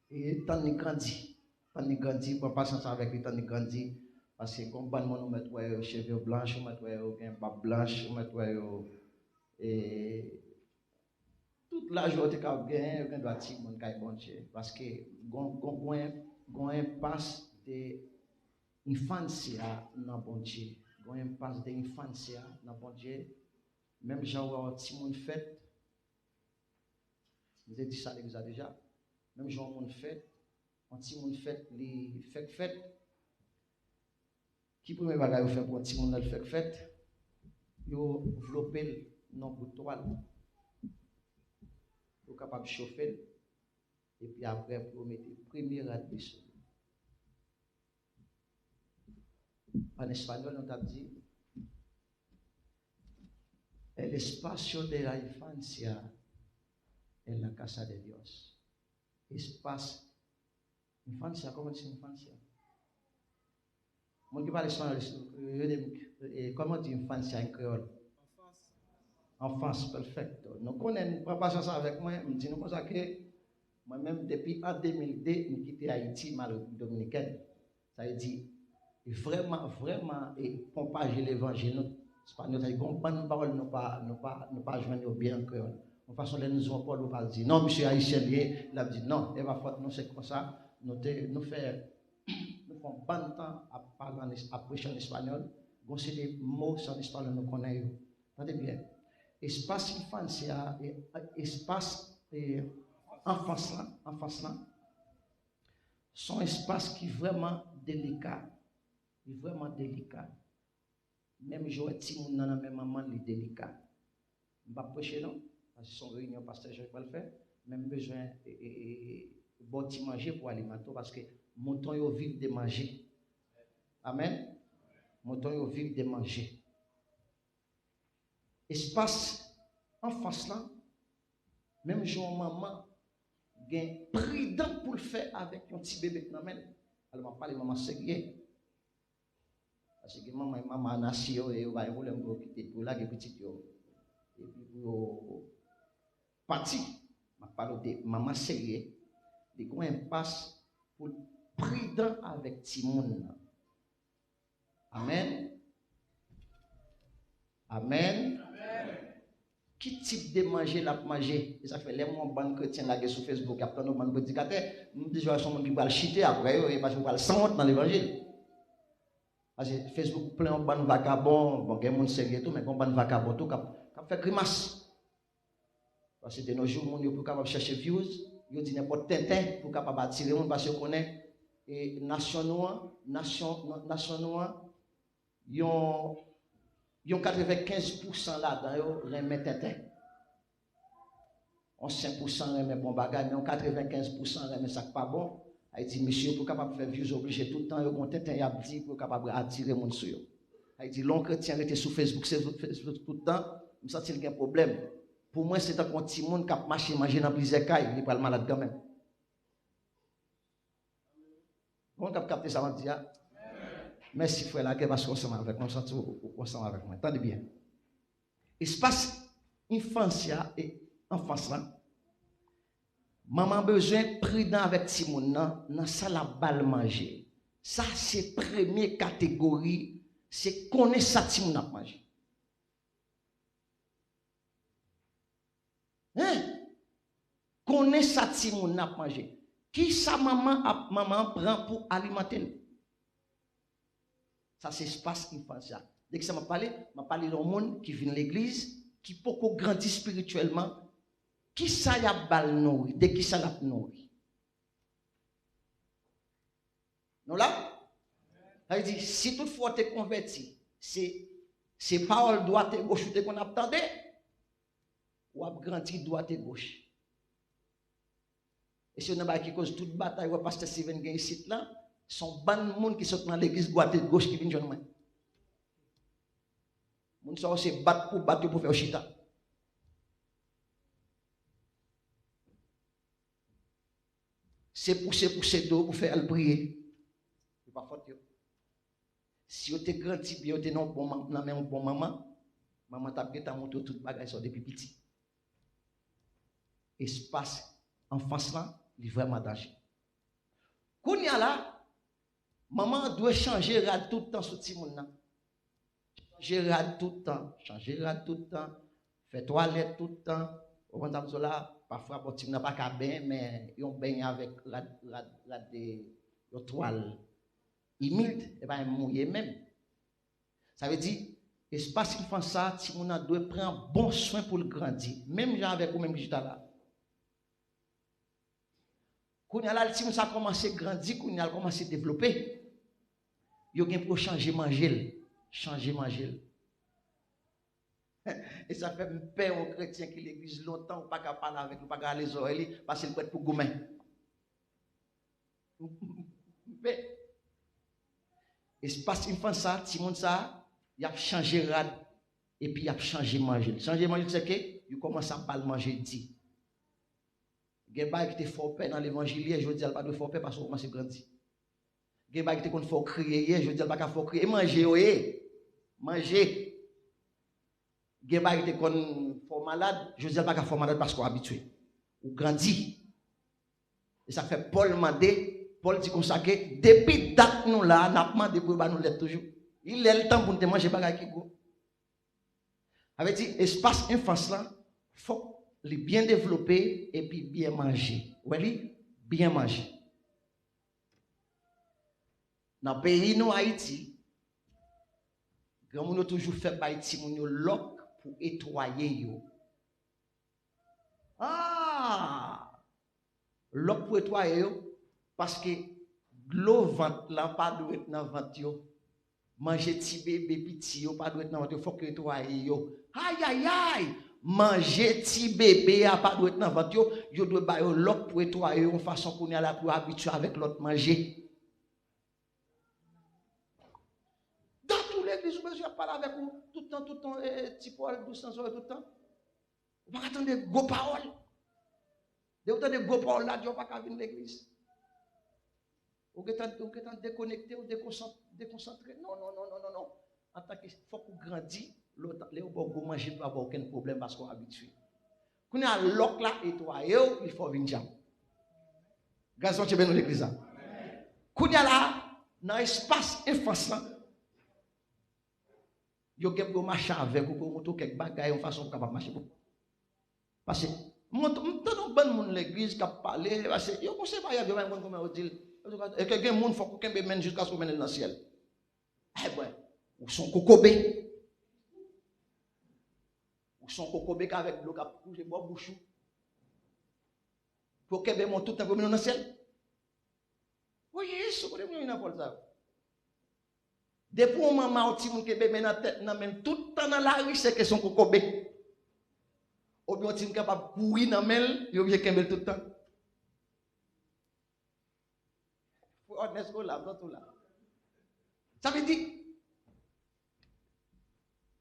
et tant ni grandi prends patience avec lui tant ni grandi parce que comme ban mon mettre cheveux blancs mettre barbe blanche mettre et toute la journée qu'a gagné on doit tirer mon caille bon Dieu parce que gon passe de infancia dans bon Dieu gon passe de infancia dans bon Dieu même genre petit monde fait. Vous avez dit ça déjà. Même genre mon fait, un petit monde fait, les fait. Qui peut me bagaille faire pour un petit monde le fait? Yo envelopper dans bout de toile. Yo capable de chauffer et puis après pour mettre premier rad dessus. En espagnol on t'a dit el espacio de la infancia en la casa de Dios. Espace. Infancia, comment dit infancia? Moi qui parle espagnol, comment dit infancia en créole? Enfance, perfecto. Nous connaissons, pas patience avec moi, je dis nous comme ça que moi-même, depuis en 2002, je quitté Haïti, mal dominicaine. Ça veut dire, vraiment, et propager l'évangile. C'est pas nous, une bonne parole, nous pas joindre bien en créole. De toute façon, les nous ont pas, nous pas dire, non, monsieur haïtien, il a dit, non, il va faire, nous c'est comme ça, nous faisons bon temps à parler, à prêcher en espagnol, donc c'est des mots en espagnol, nous connaissons. Attendez bien. Espace infancia, espace enfance là, sont espace qui est vraiment délicat. Même je dis mon nan même maman li délicat. On va prêcher non parce que son réunion pasteur je vais pas le faire, même besoin bon petit manger pour alimenter parce que mon temps yo vivre de manger. Amen. Mon temps yo vivre de manger. Espace enfance là, même Jean maman gain prudent pour le faire avec un petit bébé dans main. Alors m'a parlé maman sérieux. Parce que maman nation et va rouler pour quitter pour la petite yo. Et puis pour parti, m'a parlé de maman sérieux. De quoi impasse pour prudent avec Timon. Amen. Amen. Qui type de manger la manger? Ça fait les mois bon chrétien là sur Facebook après nous bon prédicateur, nous déjà son monde qui va chiter après et parce qu'on va sans honte dans l'évangile. Parce que Facebook plein de bon vagabond, bon gain monde sérieux tout mais bon vagabond tout cap fait grimace. Parce que de nos jours monde pour capable chercher views, yo dit n'importe tintin pour capable attirer monde parce que connaît et nation noire yon 95% là-dedans, remet tintin. On 5% remet bon bagage, mais on 95% remet ça pas bon. Il dit, monsieur, pour capable faire views obligé tout le temps, yon tintin y a dit pour capable attirer mon sur yo. Il dit, l'on chrétien était sur Facebook, c'est Facebook tout le temps, me senti qu'il y a un problème. Pour moi, c'est un petit monde qui a marché, manger dans plusieurs cailles, il n'est pas le malade quand même. On a capté ça, on dit, merci frère là, qu'elle va se ensemble avec moi, ensemble avec moi. Attendez bien. Espace infancia et enfance là. Maman besoin prudent avec Timon dans ça la balle manger. Ça c'est première catégorie, c'est connaître ça Timon a manger. Connaître ça Timon a manger. Qui ça maman prend pour alimenter? Ça c'est espace infantil. Dès que ça m'a parlé d'un monde qui vient de l'église, qui peut grandir spirituellement, qui ça y a bal nourri, dès qui ça l'a nourri. Non là? Il dit, si toutefois tu es converti, c'est parole droite et gauche qu'on attendait, ou a grandi droite et gauche. Et si on a qui cause toute bataille, ou pasteur Steven gagne ici là, son ban monde qui sont dans l'église droite et gauche qui viennent joindre moi. Moun ça c'est battre pour faire chita. C'est pousser d'eau pour faire le prier. C'est pas faute. Si vous êtes grandi bien, vous êtes non bon maman t'a bien monté toute bagaille sur depuis petit. Espace en face là, il est vraiment danger. Kounya là, maman doit changer rad tout le temps sur petit monde. Changer rad tout le temps, faire toilette tout le temps. Au moment là, parfois bon petit n'a pas qu'à bain mais ils ont baigné avec la toile humide et pas mouillé même. Ça veut dire espace qu'il fait ça, si on doit prendre bon soin pour le grandir, même avec ou même juste là. Quand il a là, si on a commencé à grandir, quand il a commencé à développer, il y a pour changer manger. Et ça fait peur aux chrétiens qui l'église longtemps, pas qu'à parler avec nous, pas qu'à les oreilles, parce qu'il peut être pour goumen. Espace infant ça, Timon ça, il a changé rad, et puis il a changé manger. Changer manger, c'est que il commence à pas manger dit. Gen ba qui te fort peur dans l'évangile, je dis pas de fort peur parce qu'on commence à grandir. Gen ba qui te kon fort crier, je dis pas qu'à fort crier, manger oye. Manger. Gen ba qui te kon fort malade, je dis pas qu'à fort malade parce qu'on habitué. Ou grandi. Et ça fait Paul mandé, Paul dit comme ça que depuis date nous là, n'a demandé pour nous l'être toujours. Il est le temps pour nous manger bagay qui go. Avait dit espace enfance là, faut les bien développer et puis bien manger. Oui, bien manger. Dans le pays nous Haïti, grand moun toujours fait Haïti moun yo lock pour nettoyer yo. Lock pour nettoyer yo parce que l'eau vente là pas doit être dans vente yo. Manger petit bébé petit yo pas doit être dans vente yo, faut que nettoyer yo. Aïe aïe aïe. Manger petit bébé a pas doit être dans vente yo doit ba yo lock pour nettoyer en façon qu'on est là pour habituer avec l'autre manger. Dans tous les églises je parle avec vous tout le temps petit Paul 200 heures tout le temps. On va attendre des gros paroles. Des autant de gros paroles là, Dieu pas qu'à venir l'église. Ou que t'es déconnecté ou déconcentré. Non. En tant que faut qu'on grandisse, l'autre les bon manger pas avoir aucun problème parce qu'on est habitué. Quand on a loc là et toi il faut venir jam. Gazon tu bien dans l'église là. Quand on a là dans espace enfance là. Yo gen pour marcher avec ou pour monter quelque bagaille en façon capable marcher. Parce que mon ton bon monde l'église qui parler parce que yo conseille pas y a bon comme on dit et que gen monde faut qu'on mène jusqu'à ce qu'on mène dans le ciel. Eh ouais, ou son kokobé. Ou son kokobé avec l'eau qui couche bois bouchou. Pour que mon tout temps pour mène dans le ciel. Oui, ce qu'on est dans pour ça. Depuis un moment, petit moun kebe men dans tête nan men tout temps dans la rue c'est que son kokobé. Ou bien petit capable courir dans mel, yo obligé kembel tout le temps. Pour honnête là, tout là. Ça veut dire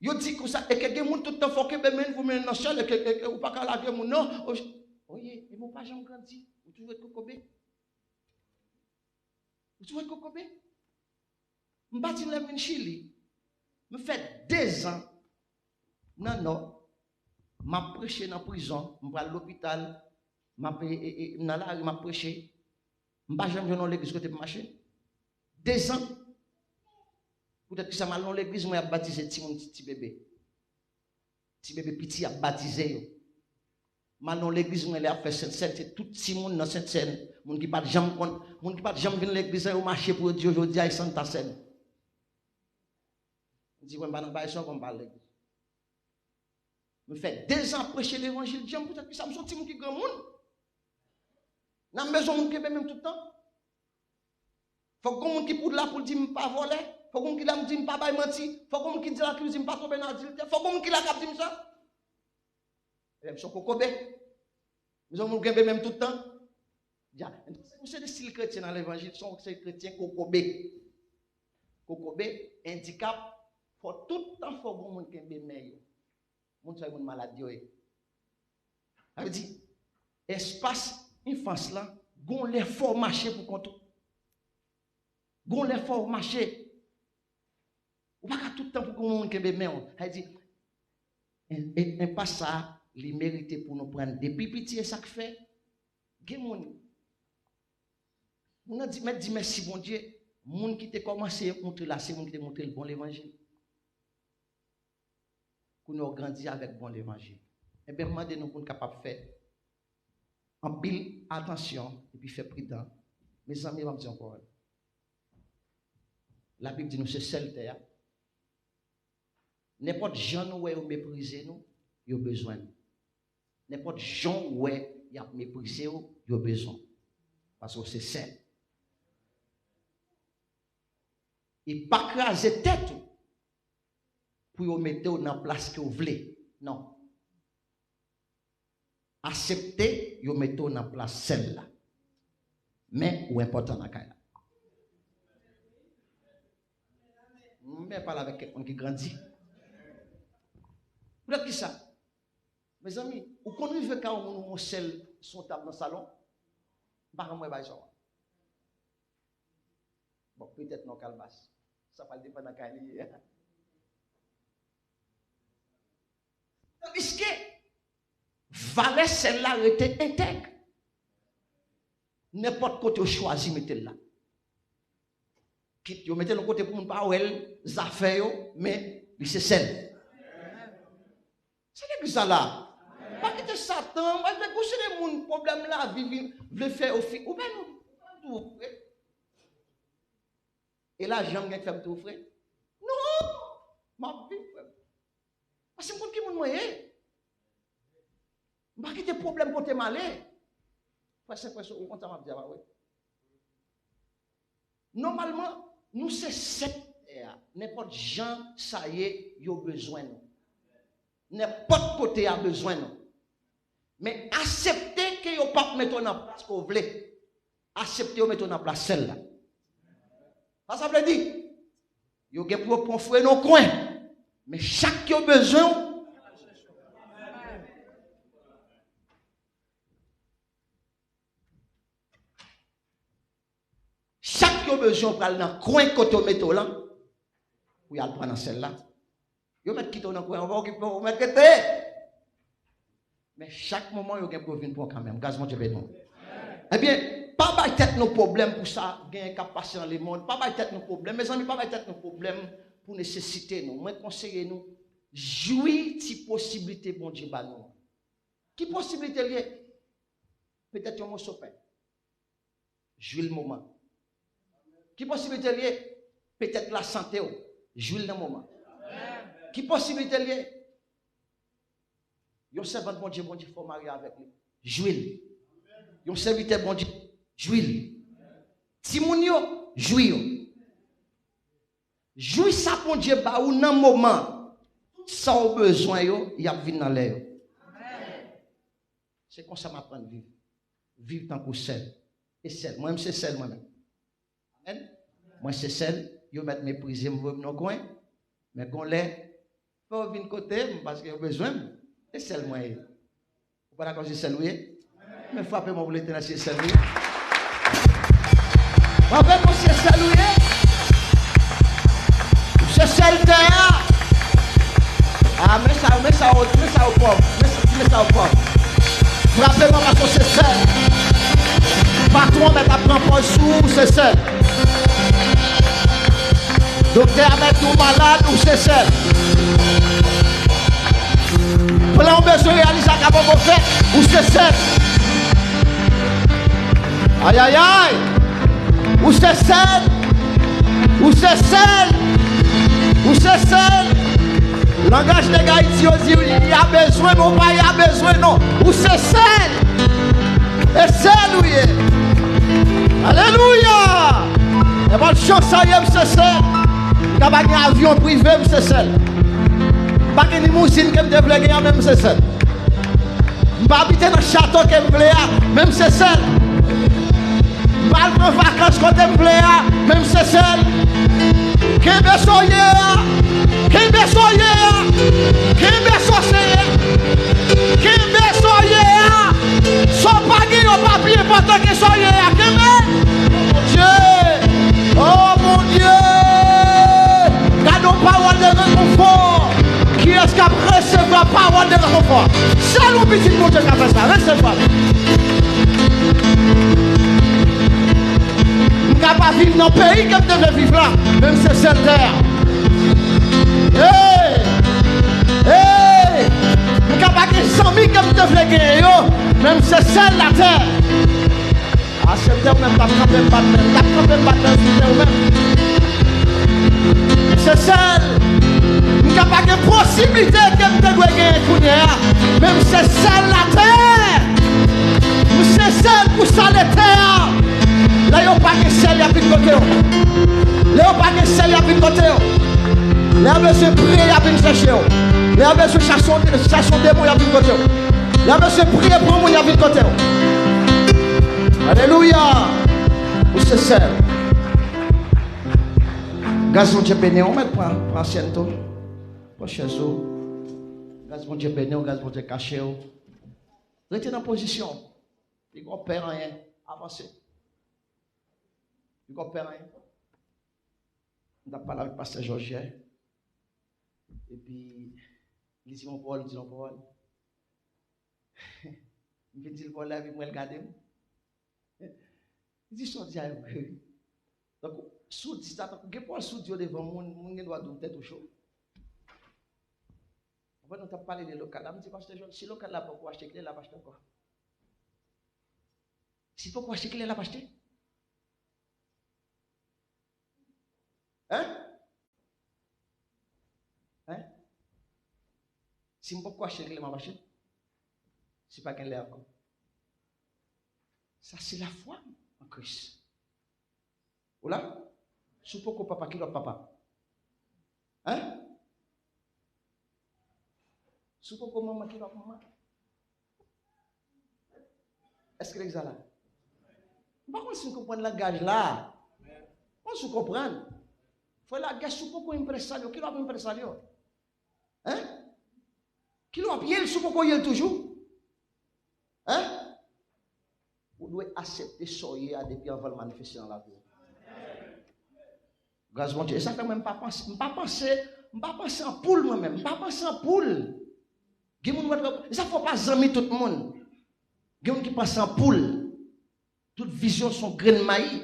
yo dit comme ça et que gen moun tout le temps faut kebe men vous men dans ciel et que ou pas ka laver moun non. Oye, et mon pas jamais grandi, ou toujours être kokobé. Ou toujours être kokobé. Je suis parti en Chili. Je fais 2 ans. Non. Je prêché dans la prison. Je vais à l'hôpital. Je vais dans la rue, je prêché. Je ne vais jamais dans l'église côté marcher. 2 ans. Peut-être que ça m'a dans l'église, je vais baptiser petit bébé. Petit bébé petit a baptisé. Dans l'église, je vais faire Sainte-Seine. Tout le monde dans Sainte-Seine. Les gens qui ne pas jamais venir à l'église, ils marcher pour Dieu aujourd'hui à Sainte-Seine. Je dis, je ne parle pas. Je fais 2 ans prêcher l'évangile. Je dis, peut-être que ça me sortit mon qui grand monde. Dans la maison, je même tout le temps. Il faut que quelqu'un qui pour là pour dire, je ne pas voler. Il faut que quelqu'un qui là me dit, je ne pas mentir. Il faut que quelqu'un qui dit là, je ne pas tomber dans l'adultère. Il faut que quelqu'un qui là qui dit ça. Je suis kokobé. Nous avons même tout le temps. C'est des styles chrétiens dans l'évangile. Sont des chrétiens kokobé. Kokobé, handicap. Faut tout le temps faut bon monde qui est meilleur. Monde soit une maladie. Ça veut dire espace enfance là, gon les fort marcher pour compte. Gon les fort marcher. Ou pas tout le temps pour monde qui est meilleur. Ça veut dire et pas ça, les mériter pour nous prendre depuis petit et ça que fait. Gen monde. On a dit merci bon Dieu. Monde qui t'a commencé à montrer là, c'est monde qui t'a montré le bon l'évangile. Pour nous grandir avec bon l'évangile. Et bien, demandez-nous pour nous capables de faire en pile attention et puis faire prudent. Mes amis, je vais dire encore. La Bible dit nous c'est seul terre. N'importe gens où vous méprisez nous, il y a besoin. N'importe gens où il a méprisé vous, il y a besoin. Parce que c'est seul. Et pas craser tête pour vous mettre dans la place que vous voulez. Non. Acceptez, vous mettez dans la place celle-là. Mais ou important dans la caille. Mais parle avec quelqu'un qui grandit. Vous êtes qui ça? Mes amis, vous connaissez quand on seul son table dans le salon. Par contre, moi, je vais bon, peut-être non, calbas. Ça va dépendre de la qualité. Tandis que, valet celle-là était intègre. N'importe côté vous choisi, mettez là. Vous mettez le côté pour ne pas ouel, affaires, mais c'est celle. C'est que ça là. Pas que c'est Satan, moi je vais coucher les gens, problème là, vivre, le faire au fil. Ou bien nous, et là, j'aime bien faire tout, frère. Non, ma vie, frère. Parce que je suis un moyen. Je ne vais pas quitter problème pour te malé. Parce que on compte à dire, oui. Normalement, nous c'est cette n'importe gens, ça y est, il y a besoin. N'importe côté a besoin. Mais acceptez que vous ne pas mettre en place que vous voulez. Acceptez de mettre en place celle-là. Ça veut dire, vous avez pour prendre frère dans le coin. Mais chaque qui a besoin, chaque qui a besoin, pour aller dans le coin côté métaux là, vous allez prendre celle-là. Vous mettez qui dans le coin, on va occuper, vous mettez côté. Mais chaque moment, vous avez pour venir pour quand même. Gaz mon Dieu béni. Eh bien, pas de tête nos problèmes pour ça, gagner qu'à passer dans le monde. Pas de tête nos problèmes. Mes amis, pas de tête nos problèmes pour nécessiter nous. Moi, conseiller nous, jouir de possibilité, bon Dieu, bah nous. Qui possibilité liée? Peut-être un mot sopin. Jouir le moment. Qui possibilité liée? Peut-être la santé. Jouir le moment. Qui possibilité liée? Yon servant bon Dieu, il faut marier avec lui. Jouir. Yon serviteur bon Dieu, jouir. Timounio, jouir. Jouir ça bon Dieu, bah ou nan moment, sans besoin yo, y a vin dans l'air. C'est comme ça m'apprendre vivre. Vivre tant que seul. Et seul. Moi-même c'est seul moi-même. Amen. Moi c'est seul. Yo mettre mépriser me dans le coin. Mais qu'on l'est, faut venir côté parce que y a besoin. Et seul moi. Vous pas d'accord c'est seul oui? Mais frappez-moi pour l'éternel c'est seul oui. Frappez-moi c'est seul oui. C'est seul terre. Ah mais ça au pauvre. Mais ça au pauvre. Frappez-moi parce que c'est seul. Patron met à prendre pas sous, c'est seul. Docteur met tout malade ou c'est seul. Plan besoin réaliser à capable de faire ou c'est seul. Aïe aïe aïe. Ou c'est seul. Ou c'est seul. Ou c'est seul. Langage des gars ici, il y a besoin, mon père, il y a besoin, non. Ou c'est seul. Et seul, oui. Alléluia. Et bonne chance, ça y est, c'est seul. Il n'y a pas d'avion privé, c'est seul. Pas de limousine qui me développe, même c'est seul. Je ne vais pas habiter dans le château qui me plaît, même c'est seul. Je ne vais pas prendre vacances quand je me plaît, même c'est seul. Quem besoye, quem besoye, quem besoye, quem besoye, só paguei o papier para que soye, quem oh mon Dieu, gardons parole de réconfort, qui est-ce qui a recevoir parole de réconfort, c'est le petit monde qui a fait ça, recevoir. Je ne peux pas vivre dans le pays comme je devais vivre là, même si c'est cette terre. Hey! Hey! Je ne peux pas gagner 100 000 comme je devais gagner, même si c'est celle la terre. Ah, cette terre, même pas tremper le bâtiment, pas tremper le bâtiment, même. C'est celle. Je ne peux pas gagner possibilité comme je devais gagner, même si c'est celle la terre. C'est celle pour ça la terre. Là, il n'y a pas de sel, il y a plus de côté. Là, il n'y a pas de sel, il y a plus de côté. Là, il y a besoin de prier, il y a plus de chercher. Là, il y a besoin de chasser des mots, il y a plus de côté. Là, il y a besoin de prier pour moi, il y a plus de côté. Alléluia. Où c'est sel? Gaz mon Dieu béni, on met pour ancienne tour. Pour chez vous. Gaz mon Dieu béni, gaz mon Dieu caché. Restez dans position. Il ne perd rien. Avancez. Il ne perd rien. On a parlé avec Pasteur Georges. Et puis, il dit mon Paul, il dit mon Paul. Il me dit le Paul là, il me regarde. Il dit, je dis à vous. Donc, sous dit ça, donc, Paul sous Dieu devant moi, mon doit donner tête au chaud. Après, on t'a parlé de local. Je me dis, Pasteur Georges, si local là, pourquoi acheter clé là, pour acheter quoi? Si pourquoi acheter clé là, pour acheter? Hein? Hein? Si pourquoi acheter clé là, pour acheter? C'est pas qu'elle est encore. Ça, c'est la foi en Christ. Voilà? Si pourquoi papa qui doit papa? Hein? Si pourquoi maman qui doit maman? Est-ce que c'est là? Par contre, si vous comprenez le langage là, on se comprend. Il faut la gage sous pourquoi impressario. Qui doit impressario? Hein? Qui doit payer sous pourquoi il toujours? Hein? Vous devez accepter soyer depuis avant de manifester dans la vie. Grâce à Dieu. Et ça fait même pas penser. Je ne pas penser en poule moi-même. Je ne pas penser en poule. Ça ne faut pas zami tout le monde. Il y a des gens qui pensent en poule. Toute vision sont graines de maïs.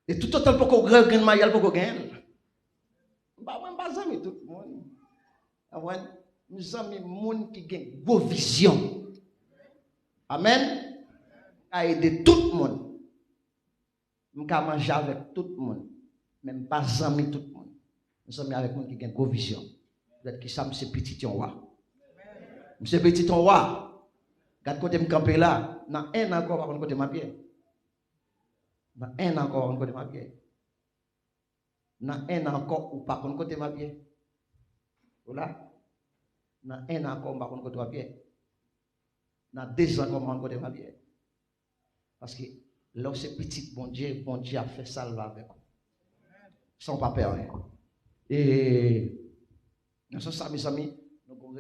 Et tout autant pour qu'on graine de maïs, il faut qu'on gagne. Je ne pas zami tout le monde. Nous avons des gens qui ont une bonne vision. Amen. À aider tout le monde. Je peux manger avec tout le monde. Même pas amis tout le monde. Nous sommes avec des gens qui ont une bonne vision. Peut-être que ça, c'est petit en roi. C'est petit en roi. Quand côté me camper là, dans un encore par côté ma pied. Dans un encore par côté ma pied. Dans un encore ou par côté ma pied. Voilà. Dans un encore par côté ma pied. Dans 2 ans par côté ma pied. Parce que là c'est petit bon Dieu a fait ça avec vous. Sans pas peur. Et nous sommes mes amis, nous avons une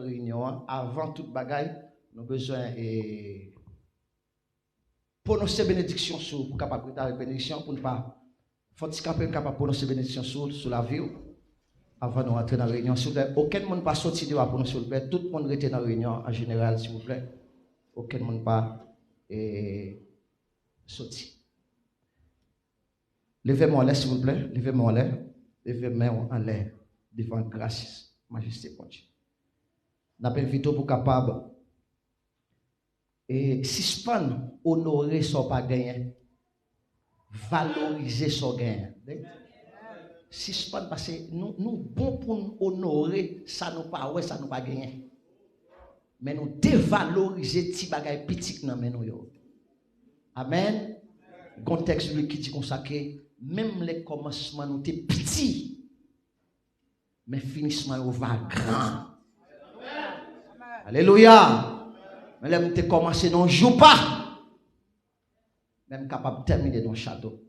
réunion avant toute bagaille. Nous avons besoin de prononcer bénédiction sur pour capable de bénédiction pour ne pas fatiguer capable de prononcer bénédiction sur la vie avant de rentrer dans la réunion. S'il vous plaît, aucun monde pas sorti de la prononcer, s'il vous plaît. Tout le monde reste dans la réunion en général, s'il vous plaît. Aucun monde pas sorti. Levez-moi en l'air, s'il vous plaît. Levez-moi en l'air. Levez-moi en l'air devant grâce, majesté pour Dieu. Nous avons invité pour capable et suspendre, honorer son pas gagné, valoriser son gain. Suspendre parce que nous bon pour nous honorer, ça nous pas ouais, ça nous pas gagné. Mais nous dévaloriser petit bagay petit dans nous. Amen. Contexte lui qui dit comme ça que même les commencements nous étaient petits. Mais finissement on va grand. Alléluia. Mais là, tu commencé, non, joue pas. Même capable de terminer dans le château.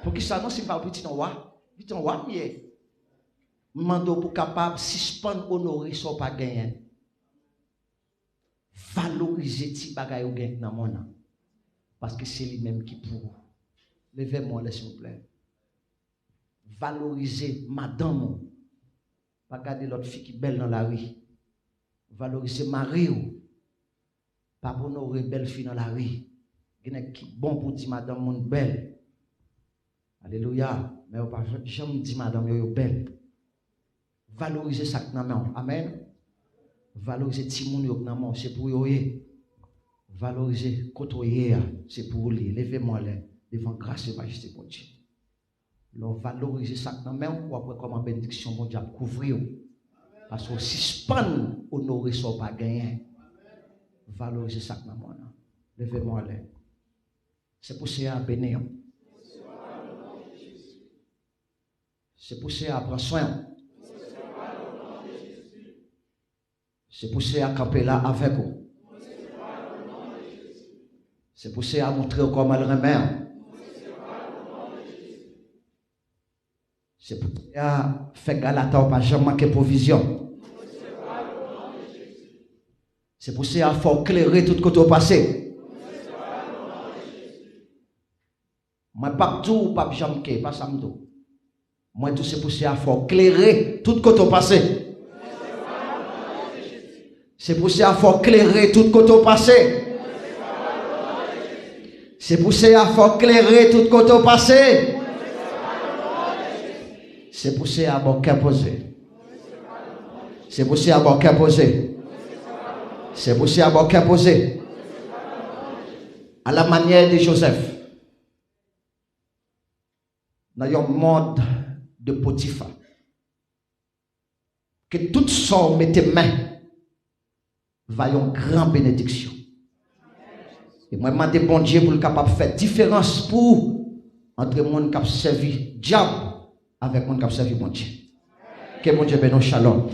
Pour qui ça, non, c'est pas petit en roi. Petit en roi, mais mando pour capable de suspendre, honorer, son pas gagner. Valoriser ti bagay ou gagne dans mon âme. Parce que c'est lui-même qui pour. Levez-moi, s'il vous plaît. Valoriser madame. Pas garder l'autre fille qui est belle dans la rue. Valoriser Marie. Pas pour honorer belle fille dans la rue. Il y a qui bon pour dire madame mon belle. Alléluia. Mais pas jamais dire madame yo belle. Valoriser ça dans main. Amen. Valoriser ti moun yo dans main, c'est pour yo. Valoriser côtoyer, c'est pour lui. Levez-moi là devant grâce et majesté pour Dieu. Leur valoriser ça dans main ou après comme bénédiction mon Dieu couvrir. Parce que suspend honorer son pas gagner. Valoriser ça dans moi. Levez-moi là. C'est pour ça à bénir. C'est pour ça à prendre soin. C'est pour ça à camper là avec vous. C'est pour ça à montrer comment elle remet. C'est pour ça à faire galata ou pas jamais manquer provision. C'est pour ça qu'il faut éclairer tout côté au passé. Moi, pas tout, pas jamais, pas ça. Moi, tout c'est pour ça qu'il faut éclairer tout côté au passé. C'est pour ça qu'il faut éclairer tout côté au passé. C'est pour ça qu'il faut éclairer tout côté au passé. C'est pour ça qu'il faut poser. C'est pour ça qu'il faut poser. C'est pour ça qu'il faut poser. À la manière de Joseph. Dans un monde de Potiphar. Que tout son mette main va y une grande bénédiction. Et moi, je demande bon Dieu pour le capable de faire différence pour entre le monde qui a servi diable avec le monde qui a servi bon Dieu. Que mon Dieu bénisse, shalom.